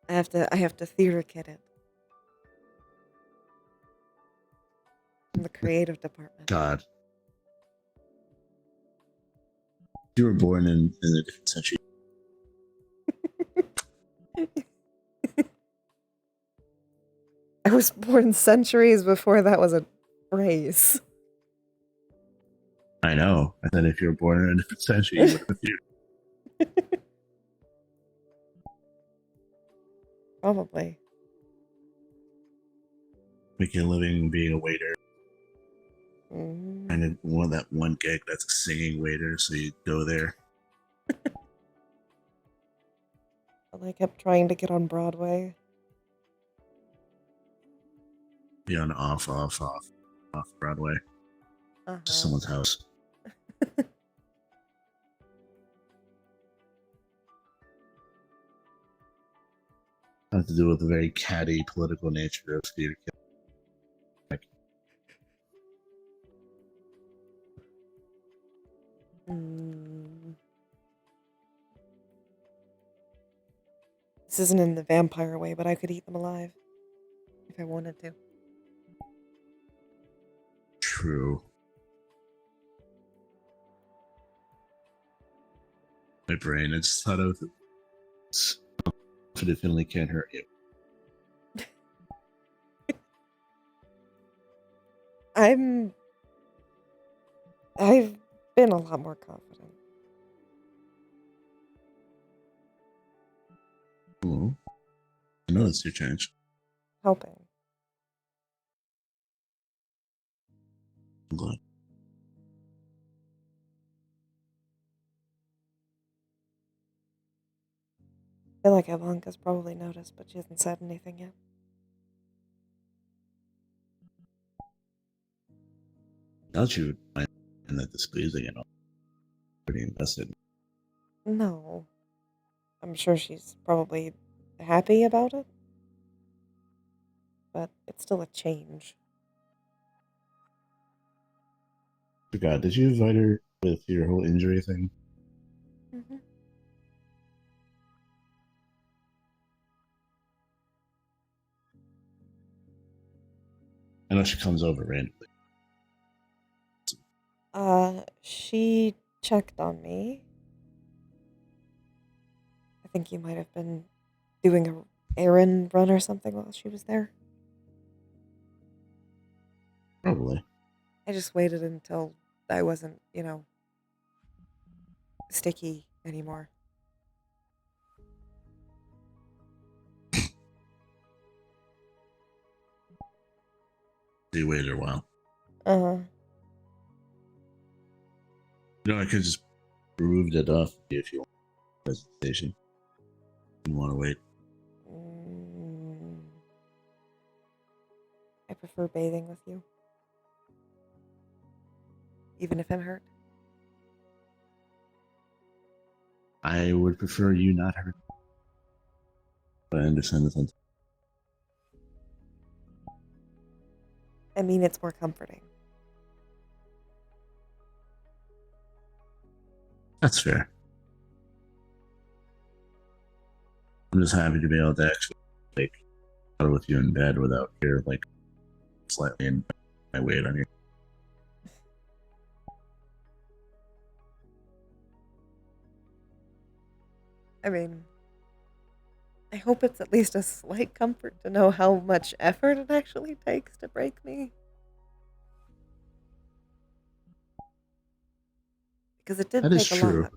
I have to theater kid it. In the creative department. God. You were born in a different century. I was born centuries before that was a phrase. I know. And then if you were born in a different century, you would have you. Probably. Making a living being a waiter. Mm. And that one gig that's a singing waiter, so you go there. I kept trying to get on Broadway. Be on off Broadway. Just someone's house. Have to do with the very catty political nature of theater. This isn't in the vampire way, but I could eat them alive if I wanted to. True. My brain, I just thought of it. But it Finley can't hurt you. I've been a lot more confident. Cool. I noticed your change. Helping. I'm glad. I feel like Ivanka's probably noticed, but she hasn't said anything yet. Thought you would find that displeasing and all. Pretty invested. No. I'm sure she's probably happy about it. But it's still a change. God, did you invite her with your whole injury thing? Mm-hmm. I know she comes over randomly. She checked on me. I think you might have been doing an errand run or something while she was there. Probably. I just waited until I wasn't, sticky anymore. You waited a while. Uh-huh. I could just proved it off if you want presentation. You want to wait. I prefer bathing with you. Even if I'm hurt. I would prefer you not hurt. But I understand the sense. I mean, it's more comforting. That's fair. I'm just happy to be able to actually cuddle with you in bed without your slightly in my weight on you. I mean, I hope it's at least a slight comfort to know how much effort it actually takes to break me. Because it did That is take a true. lot.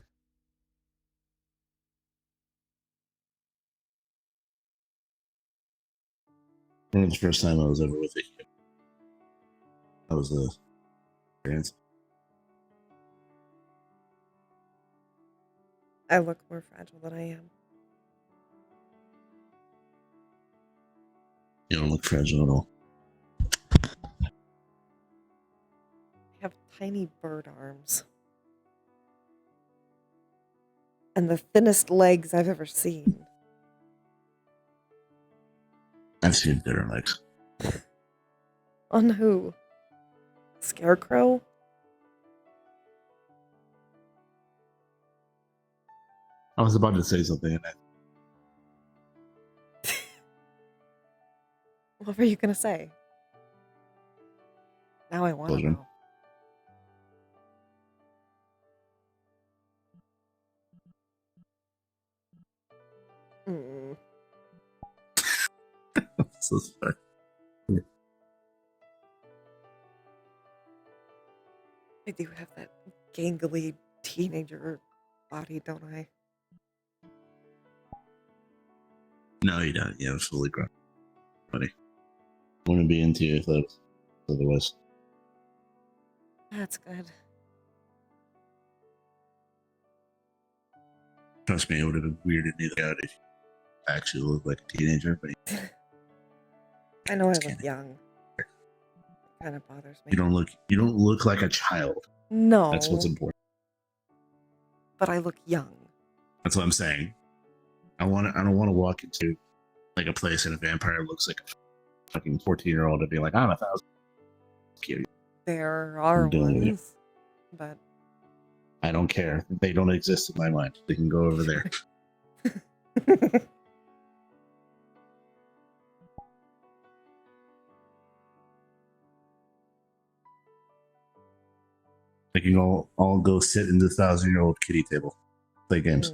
I remember the first time I was ever with a kid. That was the experience. I look more fragile than I am. You don't look fragile at all. I have tiny bird arms. And the thinnest legs I've ever seen. I've seen thinner legs. On who? Scarecrow? I was about to say something and What were you gonna say? Now I want to Children. know. Mm. so sorry. I do have that gangly teenager body, don't I? No, you don't. You have fully grown. Buddy. Wouldn't be into you if that was otherwise. That's good. Trust me, it would have been weird to do that if you actually looked like a teenager, but I know I look young. It kind of bothers me. you don't look like a child. No. That's what's important. But I look young. That's what I'm saying. I don't want to walk into like a place and a vampire looks like a fucking 14-year-old and be like, I'm 1,000. Cute. There are ones, but I don't care. They don't exist in my mind. They can go over there. They can all go sit in the 1,000-year-old kitty table, play games.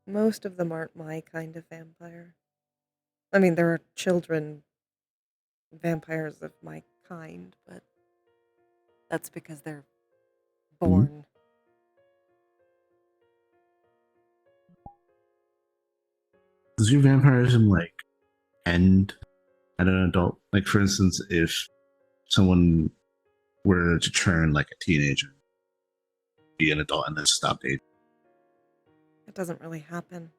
Most of them aren't my kind of vampire. I mean, there are children vampires of my kind, but that's because they're born. Does your vampirism like end at an adult? Like, for instance, if someone were to turn like a teenager, be an adult, and then stop aging. It doesn't really happen.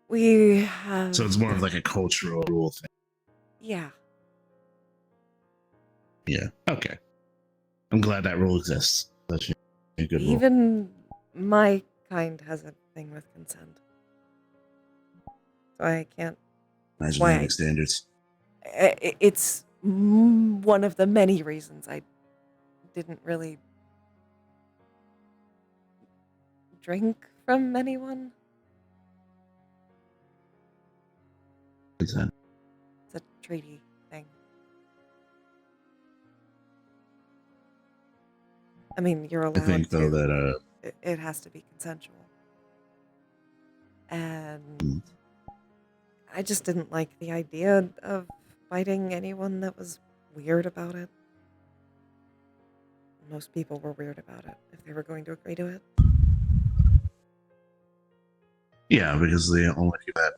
We have... So it's more of like a cultural rule thing. Yeah. Yeah. Okay. I'm glad that rule exists. That's a good rule. Even my kind has a thing with consent. So I can't... Imagine having standards. It's one of the many reasons I didn't really drink from anyone. Consent. It's a treaty thing. I mean, you're allowed I think though that it has to be consensual. And I just didn't like the idea of fighting anyone that was weird about it. Most people were weird about it if they were going to agree to it. yeah, because they only do that.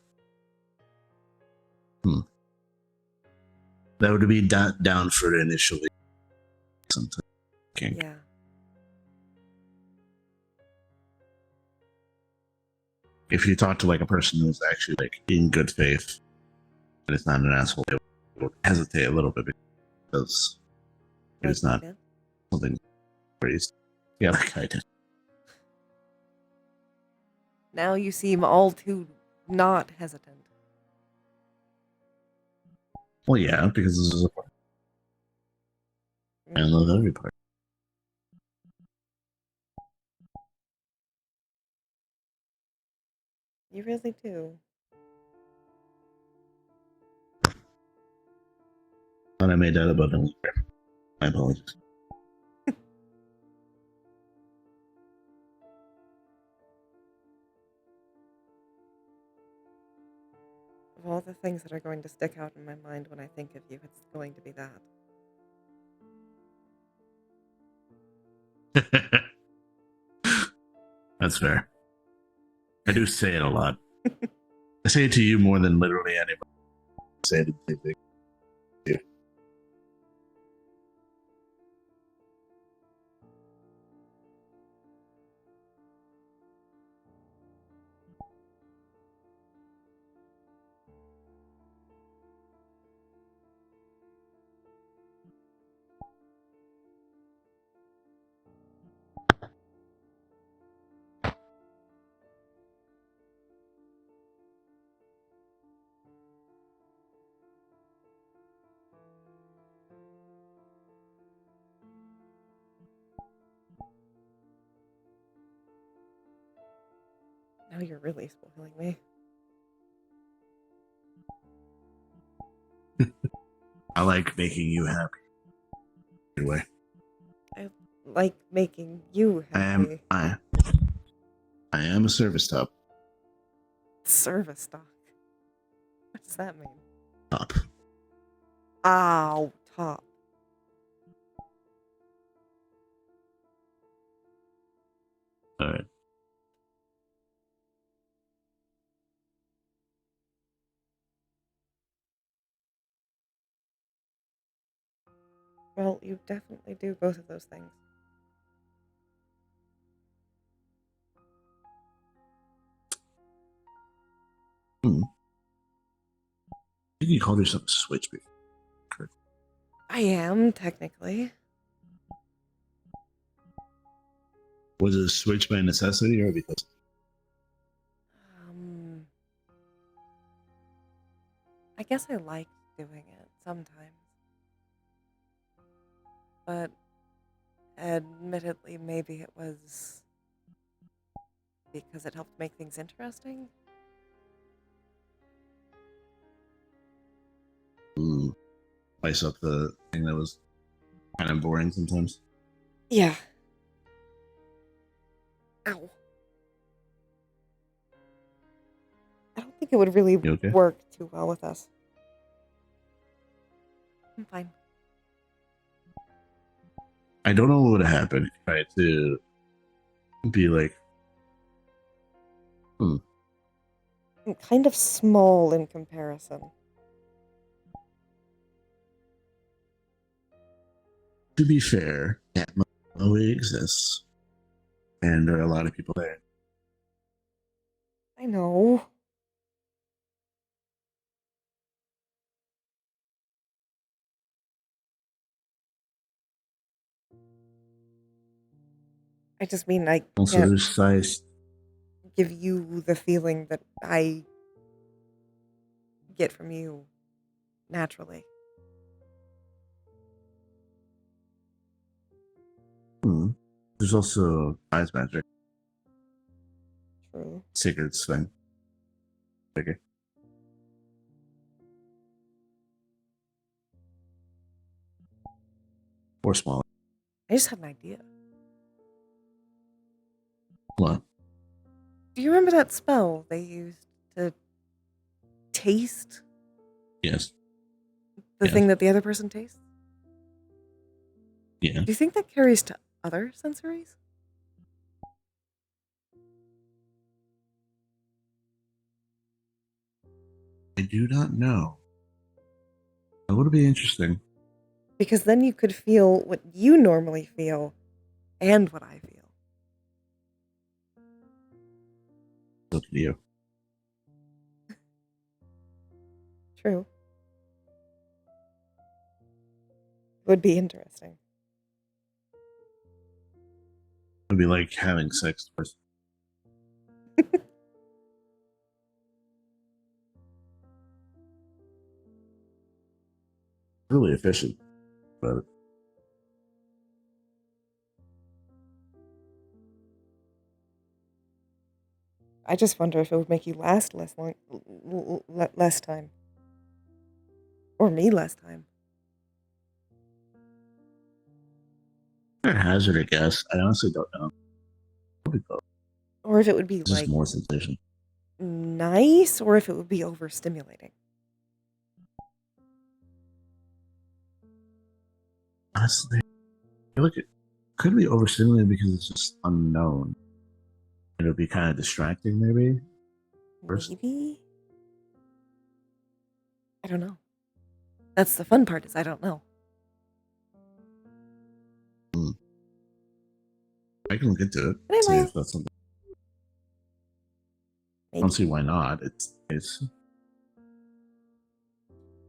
That would be down for it initially. Something. Yeah. If you talk to like a person who's actually like in good faith and it's not an asshole, they will hesitate a little bit because it's not something raised. Yeah, that guy did. Now you seem all too not hesitant. Well, yeah, because this is a part. I love every part. You really do. And I made that abundantly clear. My apologies. Of all the things that are going to stick out in my mind when I think of you, it's going to be that. That's fair. I do say it a lot. I say it to you more than literally anybody. I say it the same thing. Yeah. Now you're really spoiling me. I like making you happy. Anyway. I like making you happy. I am a service top. Service dog. What does that mean? Top. Ow, top. Alright. Well, you definitely do both of those things. I think you called yourself a switch before. I am, technically. Was it a switch by necessity or because? I guess I liked doing it sometimes. But admittedly, maybe it was because it helped make things interesting. Spice up the thing that was kind of boring sometimes. Yeah. Ow. I don't think it would really okay? work too well with us. I'm fine. I don't know what would have happened if I had to be like, I'm kind of small in comparison. To be fair, that only exists, and there are a lot of people there. I know. I just mean I Also, can't there's size. give you the feeling that I get from you naturally. There's also size magic. True. Secrets thing. Okay. Or smaller. I just had an idea. What? Do you remember that spell they used to taste Yes. the Yes. thing that the other person tastes? Yeah. Do you think that carries to other sensories? I do not know. That would be interesting. Because then you could feel what you normally feel and what I feel. Look at you. True. Would be interesting. It would be like having sex with. Really efficient, but I just wonder if it would make you last less time. Or me less time. a hazard, I guess. I honestly don't know. Probably both. Or if it would be It's just like more sensation. nice, or if it would be overstimulating. Honestly, I feel like it could be overstimulated because it's just unknown. It'll be kind of distracting, maybe. First. Maybe? I don't know. That's the fun part, is I don't know. I can look into it. Hey, See Maya. if that's something. I Maybe. don't see why not. It's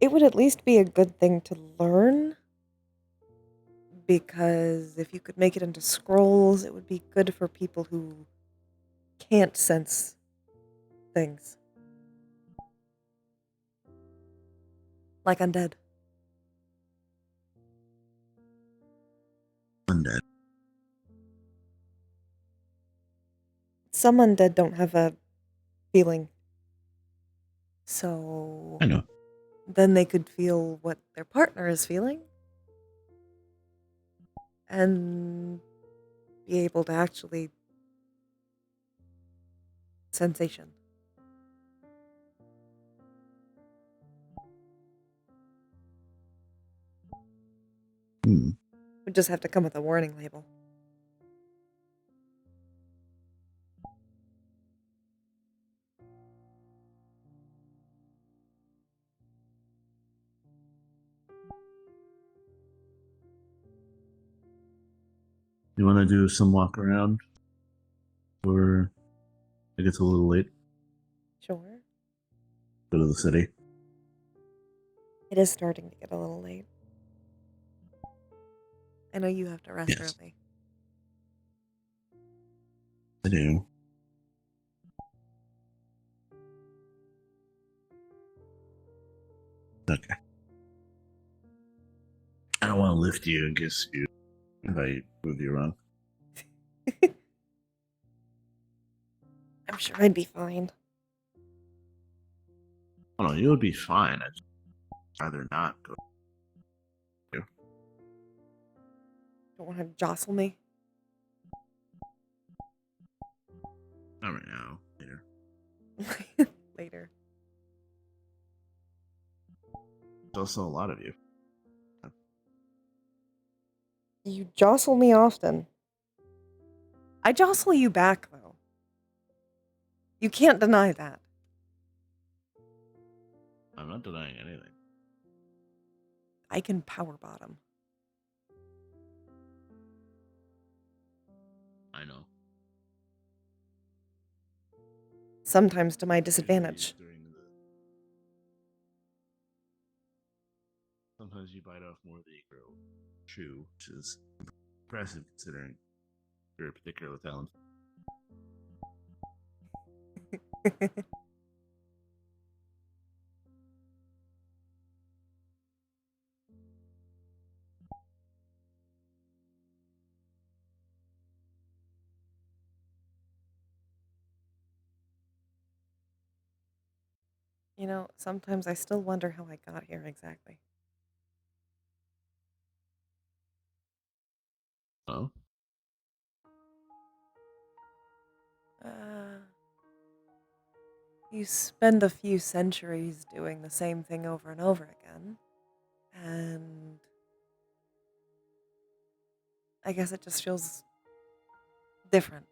It would at least be a good thing to learn. Because if you could make it into scrolls, it would be good for people who can't sense things. Like undead. undead. Some undead don't have a feeling. So I know. then they could feel what their partner is feeling. And be able to actually sensation. Would just have to come with a warning label. You want to do some walk around? Or it gets a little late? Sure. Go to the city. It is starting to get a little late. I know you have to rest early. I do. Okay. I don't want to lift you in case you if I move you around. I'm sure I'd be fine. Oh no, you would be fine. I'd rather not go. Don't want to jostle me. Not right now. Later. Later. There's also a lot of you. You jostle me often. I jostle you back, though. You can't deny that. I'm not denying anything. I can power bottom. I know. Sometimes to my disadvantage. Sometimes you bite off more than you grow. True, which is impressive considering your particular talent. You know, sometimes I still wonder how I got here exactly. Oh? You spend a few centuries doing the same thing over and over again. And I guess it just feels different.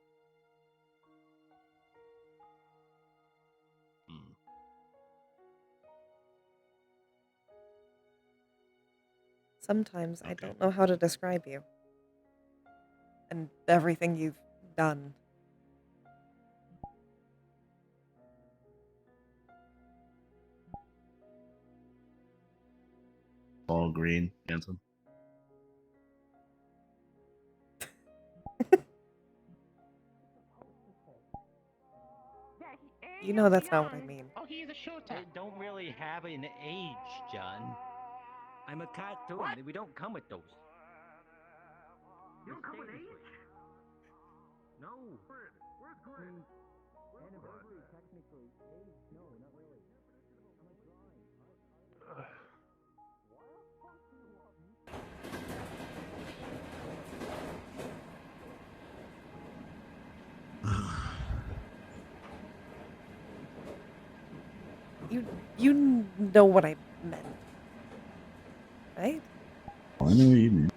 Sometimes I don't know how to describe you. And everything you've done. All green, handsome. You know that's not what I mean. Oh, he's a shooter. I don't really have an age, John. I'm a cartoon. We don't come with those. You don't come with age? No. Where's Glenn? Anniversary, technically. Age, no, not really. I'm a drawing. You know what I meant. Right? I know what you mean.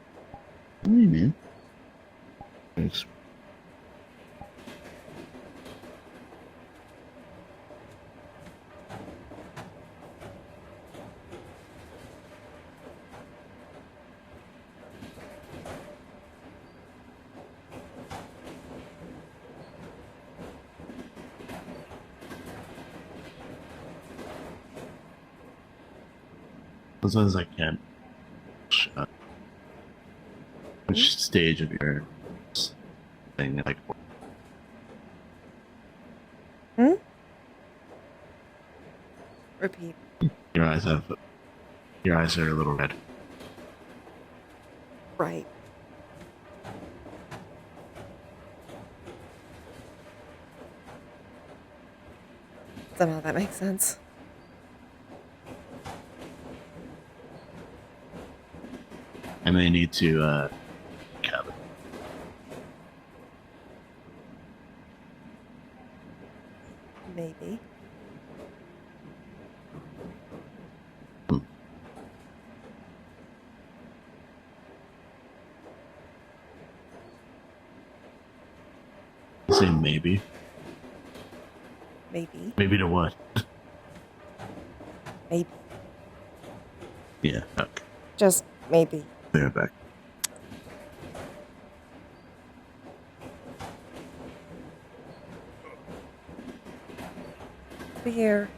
Hey, man. Thanks. As long as I can. Which stage of your thing, like? Hmm? Repeat. Your eyes are a little red. Right. Somehow that makes sense. I may need to cabin. Maybe. Say maybe. Maybe. Maybe to what? Maybe. Yeah. Okay. Just maybe. They're back. Over here.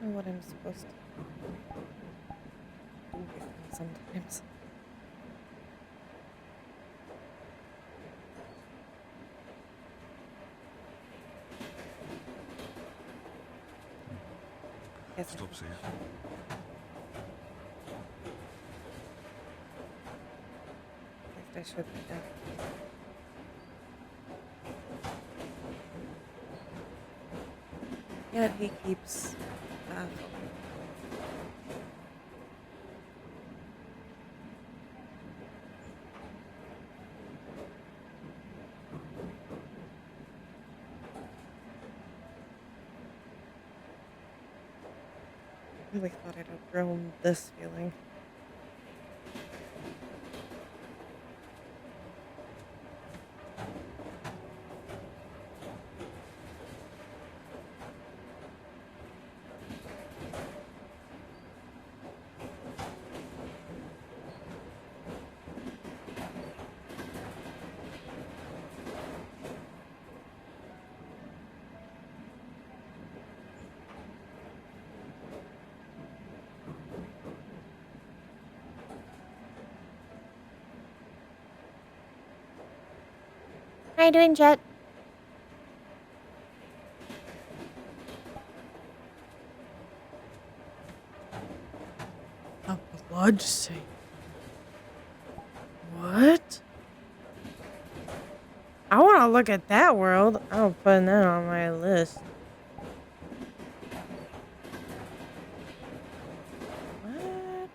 I don't know what I'm supposed to do with them sometimes. Guess Stop saying. I should right now. Yet he keeps baffling. I really thought I'd outgrown this feeling. How you doing, Jet? A blood saint. What? I want to look at that world. I'm putting that on my list. What?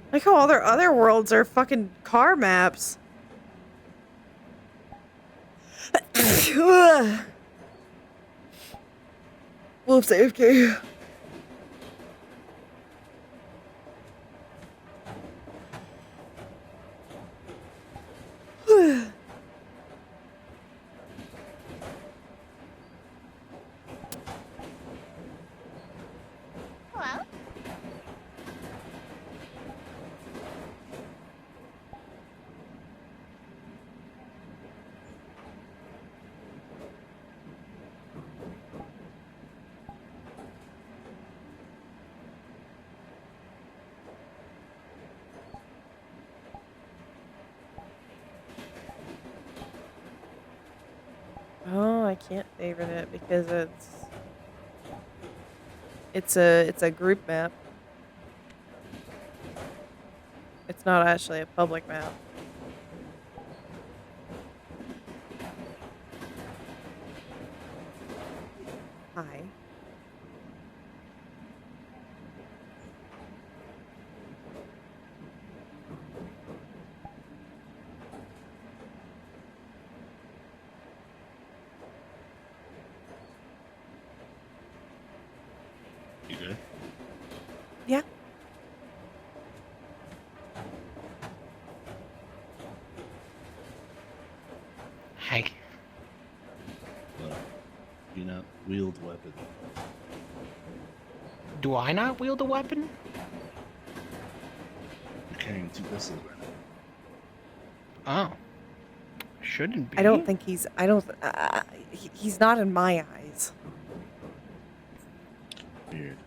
Like how all their other worlds are fucking car maps. Wolf AFK. Hello? Oh, I can't favorite it because it's a group map. It's not actually a public map. Hi. You good? Yeah. Hey. Well, do not wield weapon. Do I not wield a weapon? You're carrying 2 pistols right now. Oh. Shouldn't be. I don't think he's. I don't. He's not in my eyes. Weird.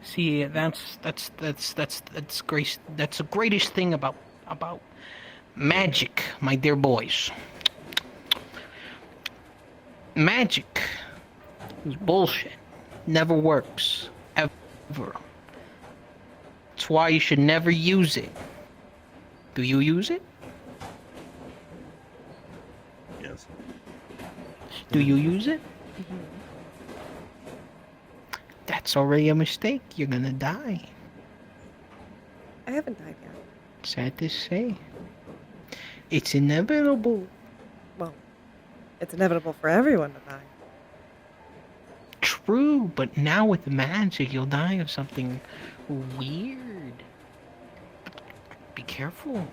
See, that's grace. That's the greatest thing about magic, my dear boys. Magic is bullshit. Never works. Ever. That's why you should never use it. Do you use it? Yes. Do you use it? That's already a mistake. You're gonna die. I haven't died yet. Sad to say. It's inevitable. Well, it's inevitable for everyone to die. True, but now with magic, you'll die of something weird. Be careful.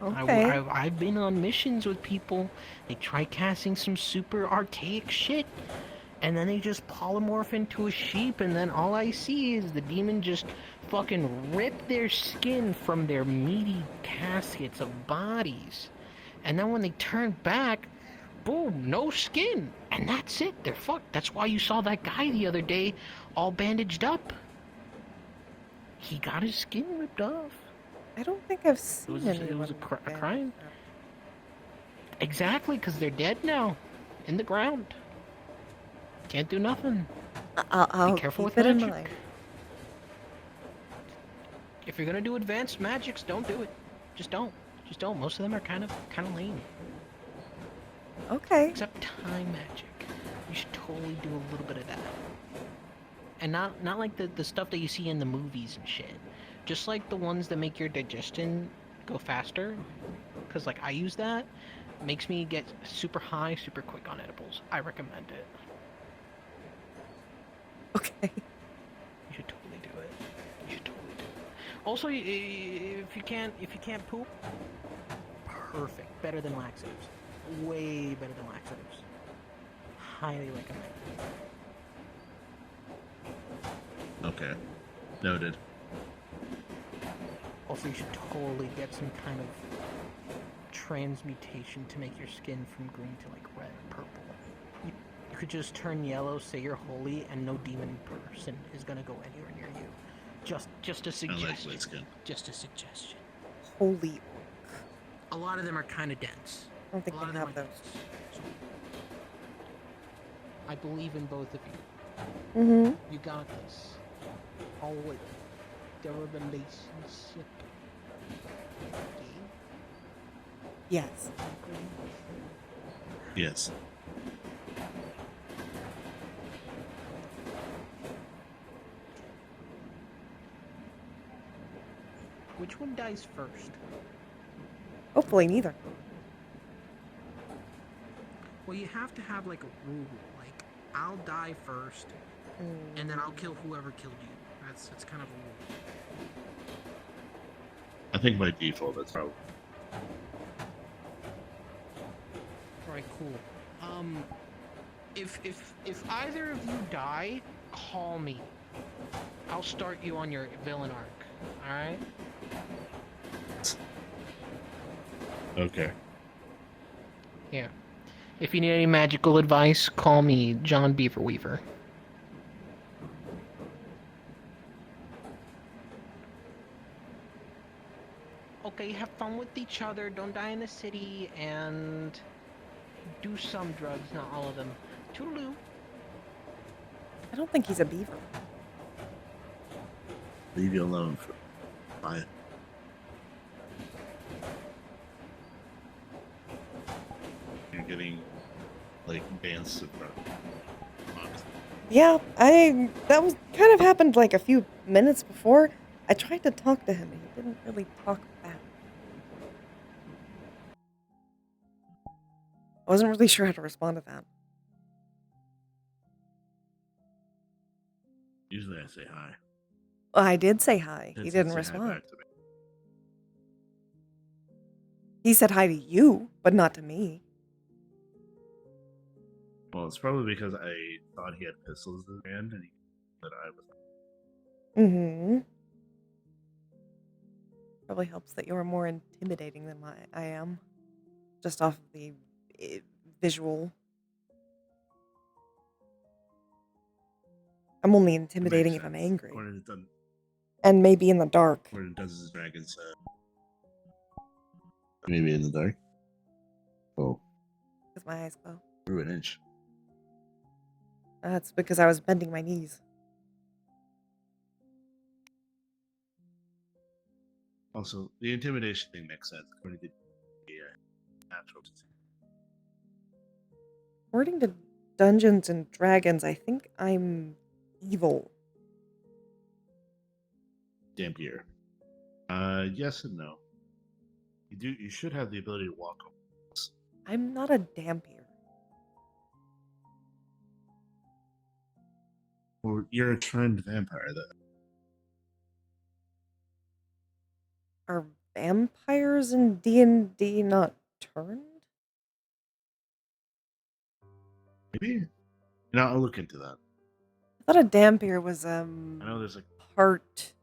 Okay. I've been on missions with people. They try casting some super archaic shit, and then they just polymorph into a sheep, and then all I see is the demon just fucking rip their skin from their meaty caskets of bodies. And then when they turn back, boom, no skin. And that's it. They're fucked. That's why you saw that guy the other day all bandaged up. He got his skin ripped off. I don't think I've seen anyone. It was a crime. Exactly, because they're dead now. In the ground. Can't do nothing. I'll Be careful keep with it in magic. mind. If you're gonna do advanced magics, don't do it. Just don't. Just don't. Most of them are kind of lame. Okay. Except time magic. You should totally do a little bit of that. And not like the stuff that you see in the movies and shit. Just like the ones that make your digestion go faster. Because like I use that. Makes me get super high, super quick on edibles. I recommend it. Okay. You should totally do it. You should totally do it. Also, if you can't poop, perfect. Better than laxatives. Way better than laxatives. Highly recommend it. Okay. Noted. Also, you should totally get some kind of transmutation to make your skin from green to like red or purple. You could just turn yellow, say you're holy, and no demon person is gonna go anywhere near you. Just a suggestion. I like white skin. Just a suggestion. Holy. A lot of them are kind of dense. I don't think A lot they of have them those. are dense. So, I believe in both of you. Mm-hmm. You got this. Always. The relationship. Yes. Yes. Which one dies first? Hopefully neither. Well, you have to have like a rule. Like, I'll die first, and then I'll kill whoever killed you. That's kind of a rule. I think by default that's probably. Alright, cool. If either of you die, call me. I'll start you on your villain arc. Alright? Okay. Yeah. If you need any magical advice, call me, John Beaverweaver. Okay, have fun with each other, don't die in the city, and do some drugs, not all of them. Toodaloo. I don't think he's a beaver. Leave you alone for 5. You're getting like bands of Yeah, that was kind of happened like a few minutes before. I tried to talk to him and he didn't really talk back. I wasn't really sure how to respond to that. Usually I say hi. Well, I did say hi. He That's didn't say hi respond. back to me. He said hi to you, but not to me. Well, it's probably because I thought he had pistols in his hand and he that I was. Mm-hmm. Probably helps that you're more intimidating than I am. Just off of the visual. I'm only intimidating if I'm angry. And maybe in the dark. What it does is dragons. Maybe in the dark. Oh. With my eyes closed. Through an inch. That's because I was bending my knees. Also, the intimidation thing makes sense according to the natural. According to Dungeons and Dragons, I think I'm evil. Dampier. Yes and no. You should have the ability to walk. I'm not a dampier. Or you're a trained vampire, though. Are vampires in D&D not turned? Maybe. No, I'll look into that. I thought a dampier was I know there's like part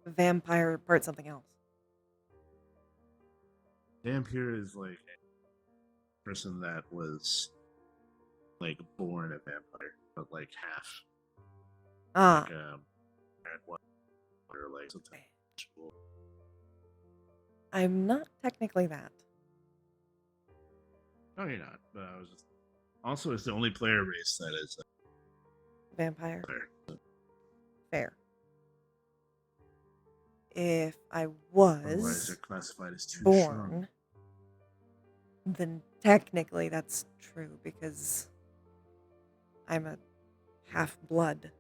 vampire, part something else. Dampier is like a person that was like born a vampire, but like half. Ah. Like, or like something. I'm not technically that. No, you're not. But I was just. Also, it's the only player race that is Vampire. Fair. Fair. If I Otherwise, was they're classified as too born, strong. then technically that's true because I'm a half-blood.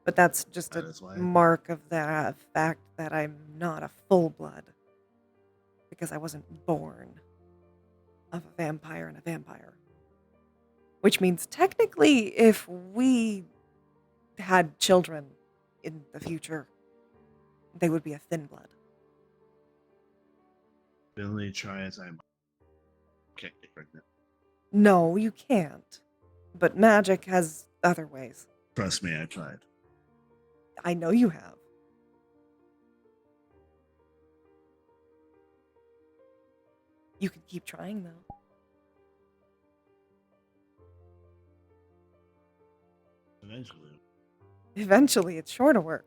But that's just That a is why. mark of the fact that I'm not a full-blood. Because I wasn't born of a vampire and a vampire. Which means technically if we had children in the future, they would be a thin blood. Only try as I might. Can't get pregnant. No, you can't. But magic has other ways. Trust me, I tried. I know you have. You can keep trying, though. Eventually. Eventually, it's sure to work.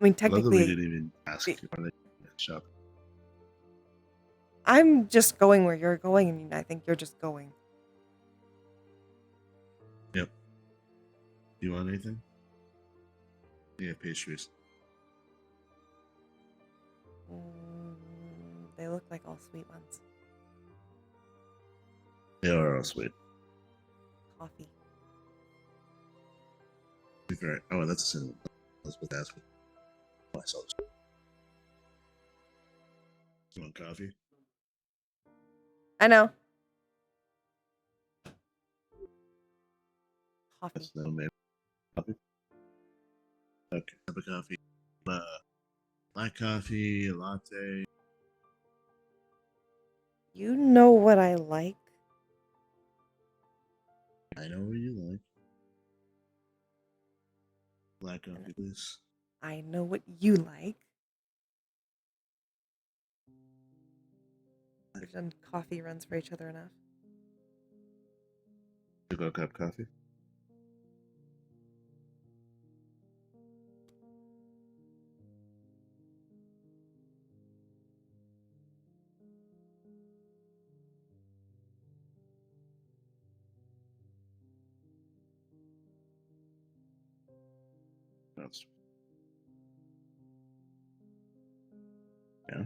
I mean, I love that we technically, didn't even ask you why they shop. I'm just going where you're going, and I think you're just going. Yep. Do you want anything? Yeah, pastries. They look like all sweet ones. They are all sweet. Coffee. Right. Oh, that's a cinnamon. Elizabeth asked me. I saw this. You want coffee? I know. Coffee. Yes, no, maybe. Coffee? Okay, cup of coffee. Black coffee, a latte. You know what I like? I know what you like. Black coffee, please. I know what you like. We've done coffee runs for each other enough. You go cup of coffee? That's yeah.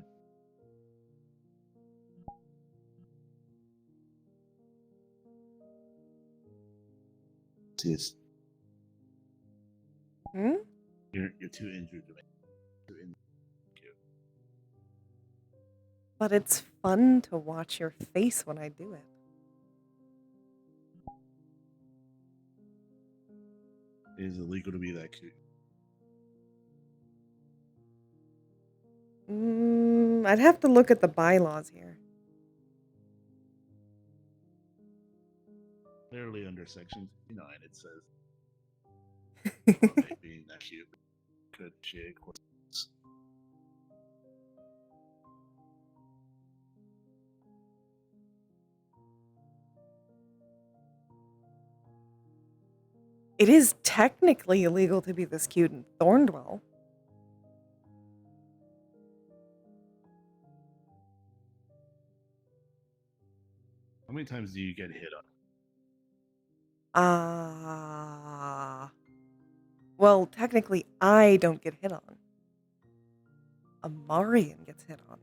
See, it's Hmm? you're too injured to make. Too injured. But it's fun to watch your face when I do it. It is illegal to be that cute. I'd have to look at the bylaws here. Literally under section 59, it says being that cute could shake. It is technically illegal to be this cute in Thorndwell. How many times do you get hit on? Well, technically, I don't get hit on. Amarian gets hit on.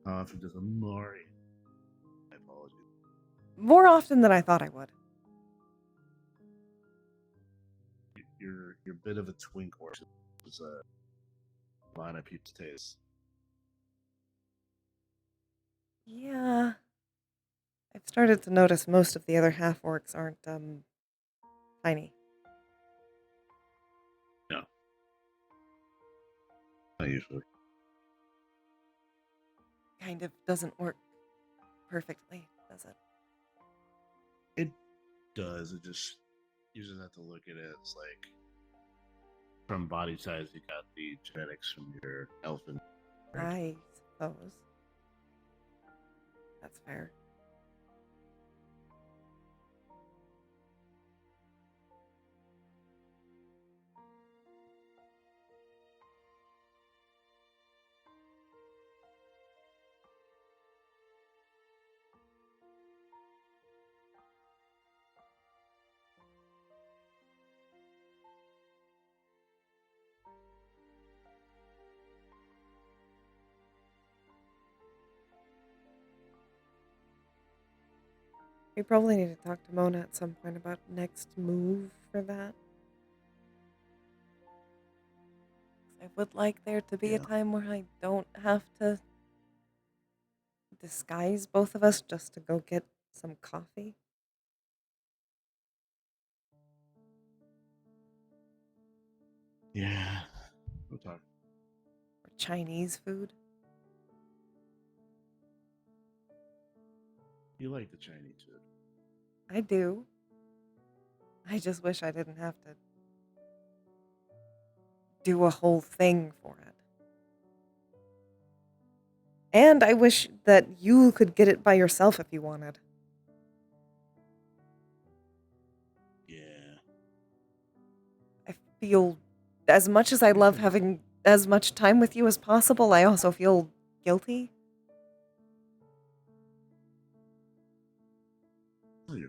How often does a Mari? My apologies. More often than I thought I would. You're a bit of a twink horse. It's a lot of people's taste. Yeah. I've started to notice most of the other half-orcs aren't, tiny. No. Not usually. Kind of doesn't work perfectly, does it? It does. It just you just have to look at it as like from body size. You got the genetics from your elephant. I suppose. That's fair. We probably need to talk to Mona at some point about next move for that. I would like there to be a time where I don't have to disguise both of us just to go get some coffee. Yeah. We'll talk. Or Chinese food. You like the Chinese food. I do. I just wish I didn't have to do a whole thing for it. And I wish that you could get it by yourself if you wanted. Yeah. I feel, as much as I love having as much time with you as possible, I also feel guilty. Oh, you're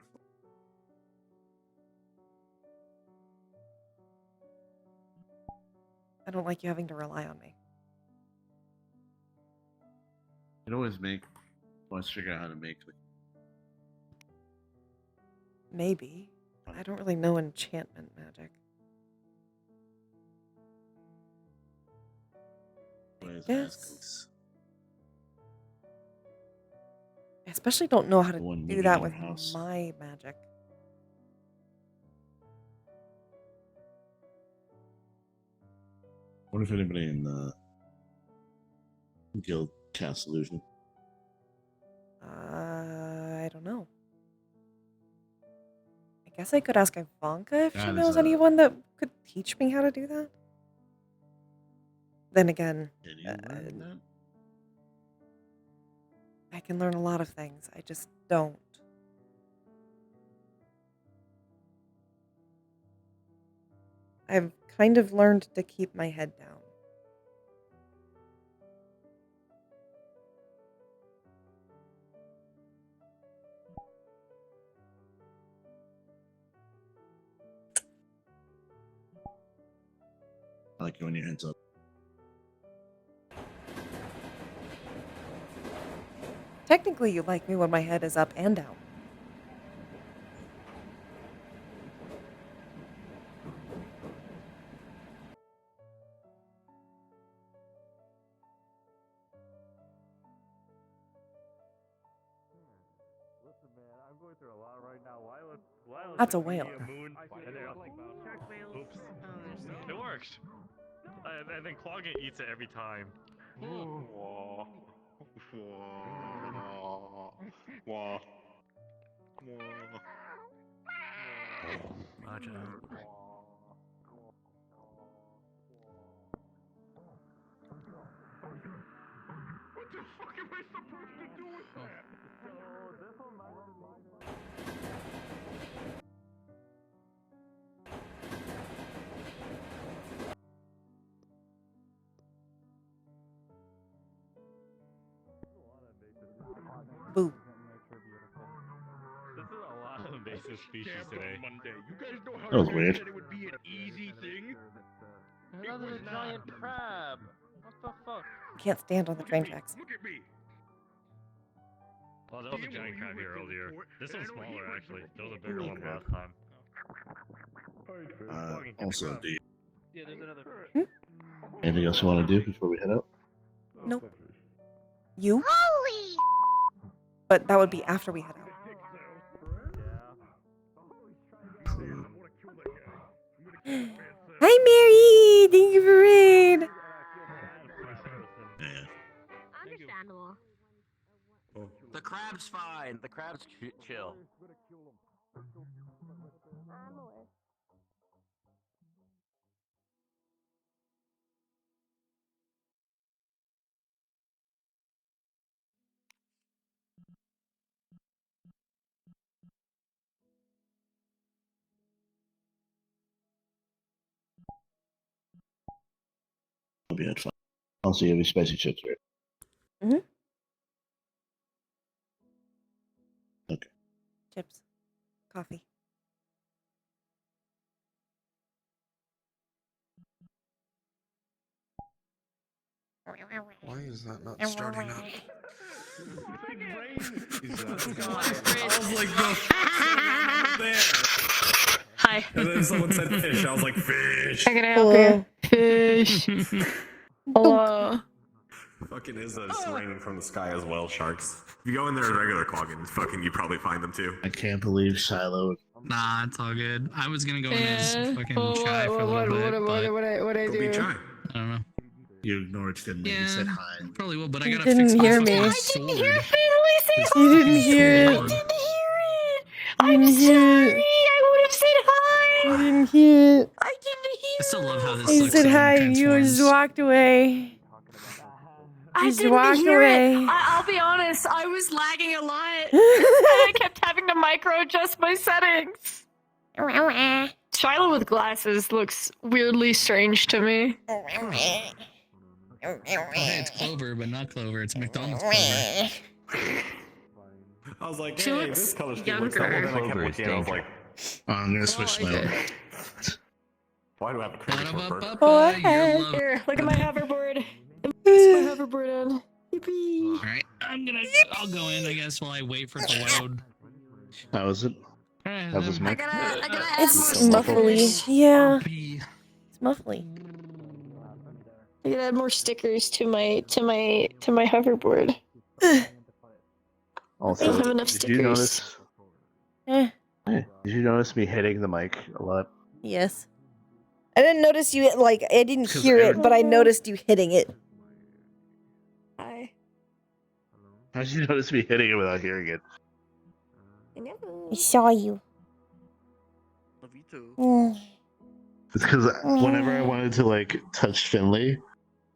I don't like you having to rely on me. You can always make. Let's figure out how to make. Maybe. I don't really know enchantment magic. always Yes. ask. I especially don't know how to The one do moving that in with our house. my magic. I wonder if anybody in the guild cast illusion. I don't know. I guess I could ask Ivanka if she That is knows a- anyone that could teach me how to do that. Then again, Can you learn that? I can learn a lot of things. I just don't. I've kind of learned to keep my head down. I like you when your head's up. Technically, you like me when my head is up and down. Listen, man, I'm going through a lot right now. That's a whale. Oops. It worked. And then Clogging eats it every time. Wah. Wah. Wah. Roger. What the fuck am I supposed to do with that? Boo. This is a lot of invasive species today. Monday. You guys know how That was you weird. said it would be an easy thing? Another giant crab. What the fuck? Can't stand on the train tracks. Look at me. Oh, there was a giant crab here earlier. This one's smaller, actually. There was a bigger one last time. Also, do you, Yeah, there's another. anything else you want to do before we head out? Nope. You? But that would be after we head out. Hi, Mary! Thank you for raid! Understandable. The crab's fine. The crab's chill. Hope you had fun. Also, you have your spicy chips, right? Mm-hmm. Okay. Chips. Coffee. Why is that not starting up? I was like, the fuck's there? Hi. And then someone said fish. I was like, fish. How can I help you? Fish. Hello. Fucking is just raining from the sky as well, sharks. If you go in there as regular clogging, fucking you probably find them too. I can't believe Shiloh. Nah, it's all good. I was gonna go in as Yeah. fucking Well, shy for a little bit, but what I Go be do? shy. I don't know. You ignored Finley. You said hi. Probably will, but I You gotta fix didn't my hear fucking me. sword. Finley say hi. You didn't hear it. Sword. I'm You sorry. didn't- I would have said hi. You didn't hear it. I didn't hear. I still love how this You sucks said in hi and you just transforms. walked away. I Just didn't walked hear away. it. I'll be honest. I was lagging a lot. I kept having to micro adjust my settings. Shiloh with glasses looks weirdly strange to me. Okay, it's Clover, but not Clover. It's McDonald's Clover. I was like, She hey, looks this color scheme looks double. younger. Then I kept Clover is looking and I was danger. like, I'm gonna switch like my it. why do I have a credit for bird? What? Here, look at my hoverboard. It's my hoverboard on. Yippee. Alright, I'll go in, I guess, while I wait for it to load. How is it? Alright, How's this then. mic? It's Muffled. muffly. Yeah. Be- It's muffly. I could add more stickers to my hoverboard. Also, I don't have enough did you stickers. notice? Did you notice me hitting the mic a lot? Yes. I didn't notice you, like, I didn't 'Cause hear it, every- but I noticed you hitting it. Hi. How did you notice me hitting it without hearing it? I saw you. Love you too. It's because whenever I wanted to like touch Finley,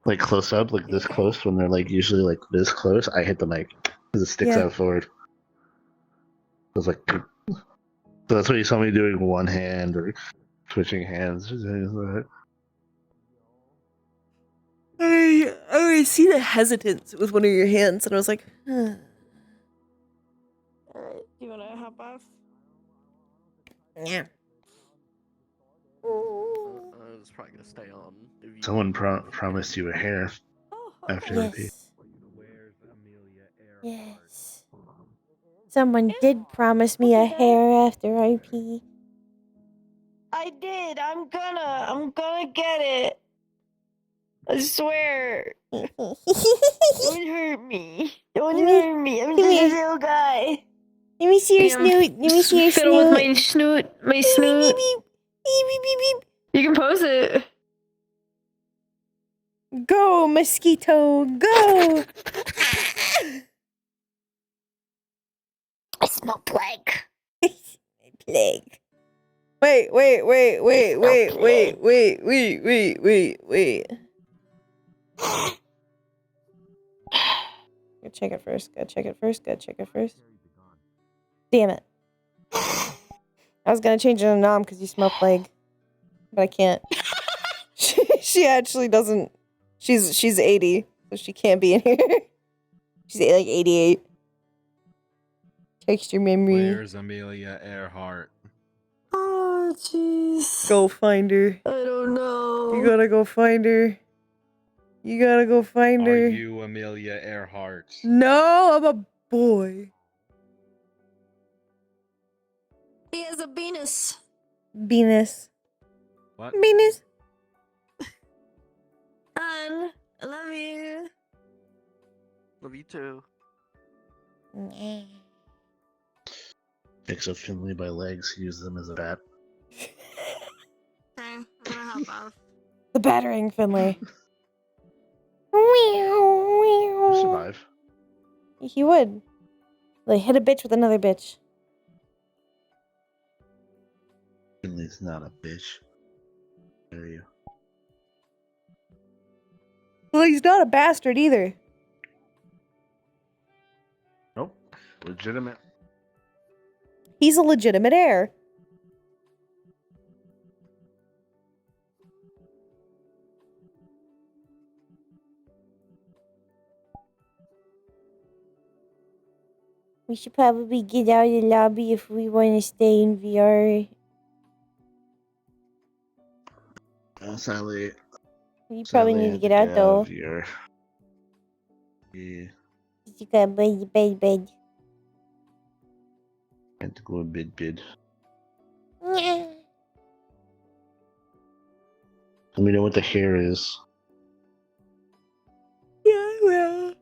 like close up, like this close, when they're like usually like this close, I hit the mic because it sticks Yeah. out forward. I was like, so that's what you saw me doing one hand or switching hands. I see the hesitance with one of your hands, and I was like, huh. Alright, do you wanna hop off? Yeah. I was probably gonna stay on. If you Someone promised you a hair after RP. Yes. Someone did promise me a hair after IP. I did. I'm gonna get it. I swear. Don't hurt me. Don't hurt me. I'm just a little guy. Let me see your Damn. snoot. Let me see your Fiddle with my snoot. snoot. My snoot. You can pose it. Go, mosquito, go! I smell plague. Plague. Wait. Go check it first. Damn it. I was gonna change it to Nom because you smell plague. But I can't. She actually doesn't. She's 80, so she can't be in here. She's like 88. Texture memory. Where's Amelia Earhart? Oh, jeez. Go find her. I don't know. You gotta go find her. Are you Amelia Earhart? No, I'm a boy. He has a penis. Venus. What? Venus. I love you. Love you too. Picks up Finley by legs, uses them as a bat. Okay, I'm gonna hop off. The battering Finley. Survive. He would. Like, hit a bitch with another bitch. Finley's not a bitch. There you. Well, he's not a bastard either. Nope. Legitimate. He's a legitimate heir. We should probably get out of the lobby if we want to stay in VR. Sadly. You probably need to get out though. VR. Yeah. You got bed. Had to go bid. Yeah. Let me know what the hair is. Yeah, I will.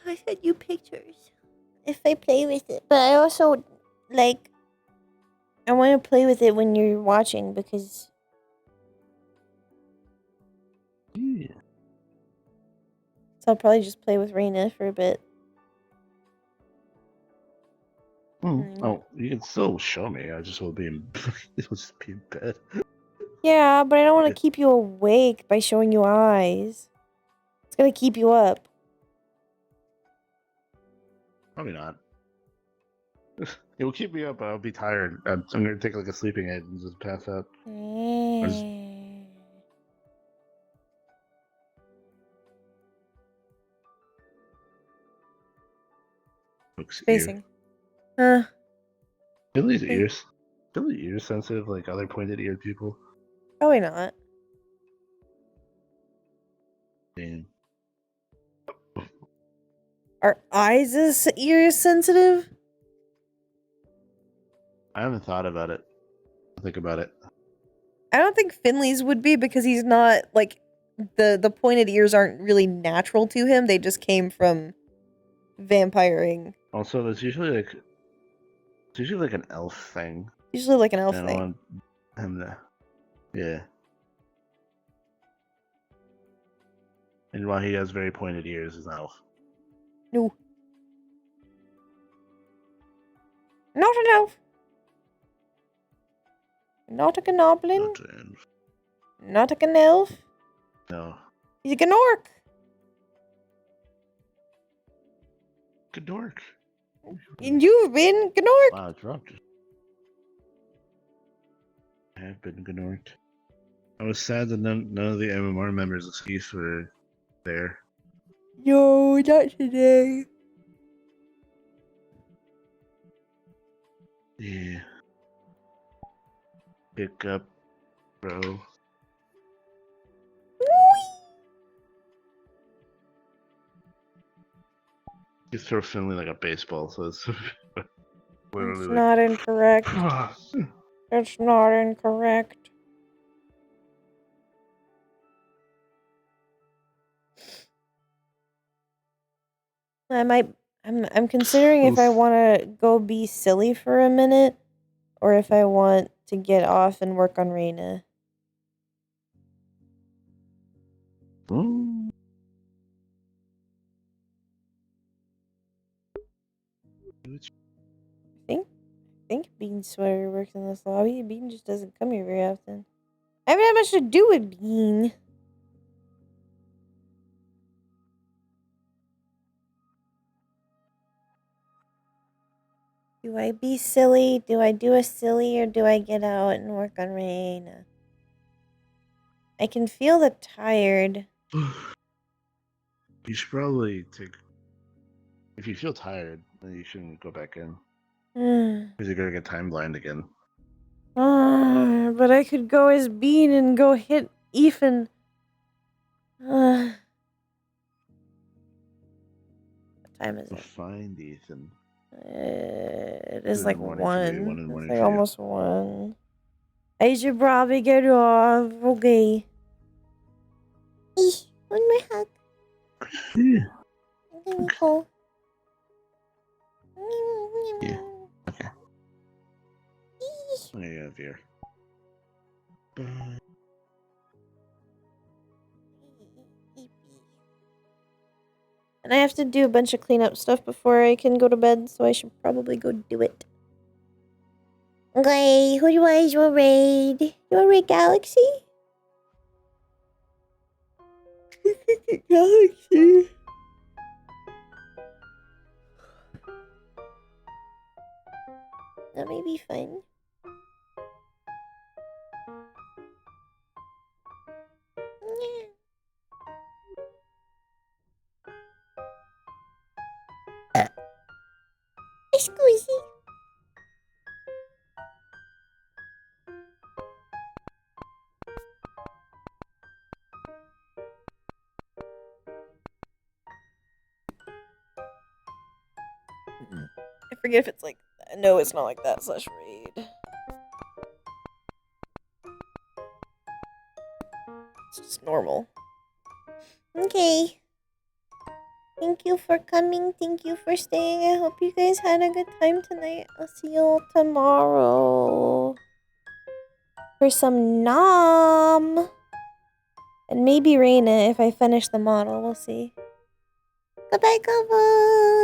I sent you pictures. If I play with it. But I also, like, I want to play with it when you're watching because... Yeah. So I'll probably just play with Reina for a bit. Oh, you can still show me. I just will be in. It will just be in bed. Yeah, but I don't want to keep you awake by showing you eyes. It's gonna keep you up. Probably not. It will keep me up, but I'll be tired. I'm gonna take like a sleeping aid and just pass out. Or just Hook's ear. Spacing. Huh. Billy's ears. Billy's ears sensitive like other pointed eared people. Probably not. Damn. Are eyes' ears sensitive? I haven't thought about it. Think about it. I don't think Finley's would be because he's not like the pointed ears aren't really natural to him. They just came from vampiring. Also, there's usually like an elf thing. Usually like an elf I don't thing. want him to. Yeah. And while he has very pointed ears, he's an elf. No. Not an elf. Not a goblin. Not a elf. No. He's a gnork. Gnork. And you've been gnork. Wow, it dropped. I have been gnorked. I was sad that none of the MMR members of Skis were there. Yo, not today. Yeah. Pick up, bro. You throw Finley like a baseball, so it's literally It's like. not incorrect. It's not incorrect. I'm considering if I want to go be silly for a minute or if I want to get off and work on Reina. I think Bean Sweater works in this lobby. Bean just doesn't come here very often. I haven't had much to do with Bean. Do I be silly? Do I do a silly or do I get out and work on Reina? I can feel the tired. You should probably take. If you feel tired, then you shouldn't go back in. Because you're gonna get time blind again. But I could go as Bean and go hit Ethan. What time is it? Find Ethan. It is Good like morning for me, 1. one in the morning It's like for you. almost 1. I should probably get off. Okay. One more hug. Yeah. Nicole. Yeah. Okay. There you have here. And I have to do a bunch of cleanup stuff before I can go to bed, so I should probably go do it. Okay, who do I raid? You wanna raid Galaxy? Galaxy. That may be fun. Squeezy. I forget if it's like that. No, it's not like that / raid. It's just normal. Okay. Thank you for coming. Thank you for staying. I hope you guys had a good time tonight. I'll see you all tomorrow for some nom. And maybe Reina if I finish the model. We'll see. Goodbye, Cover.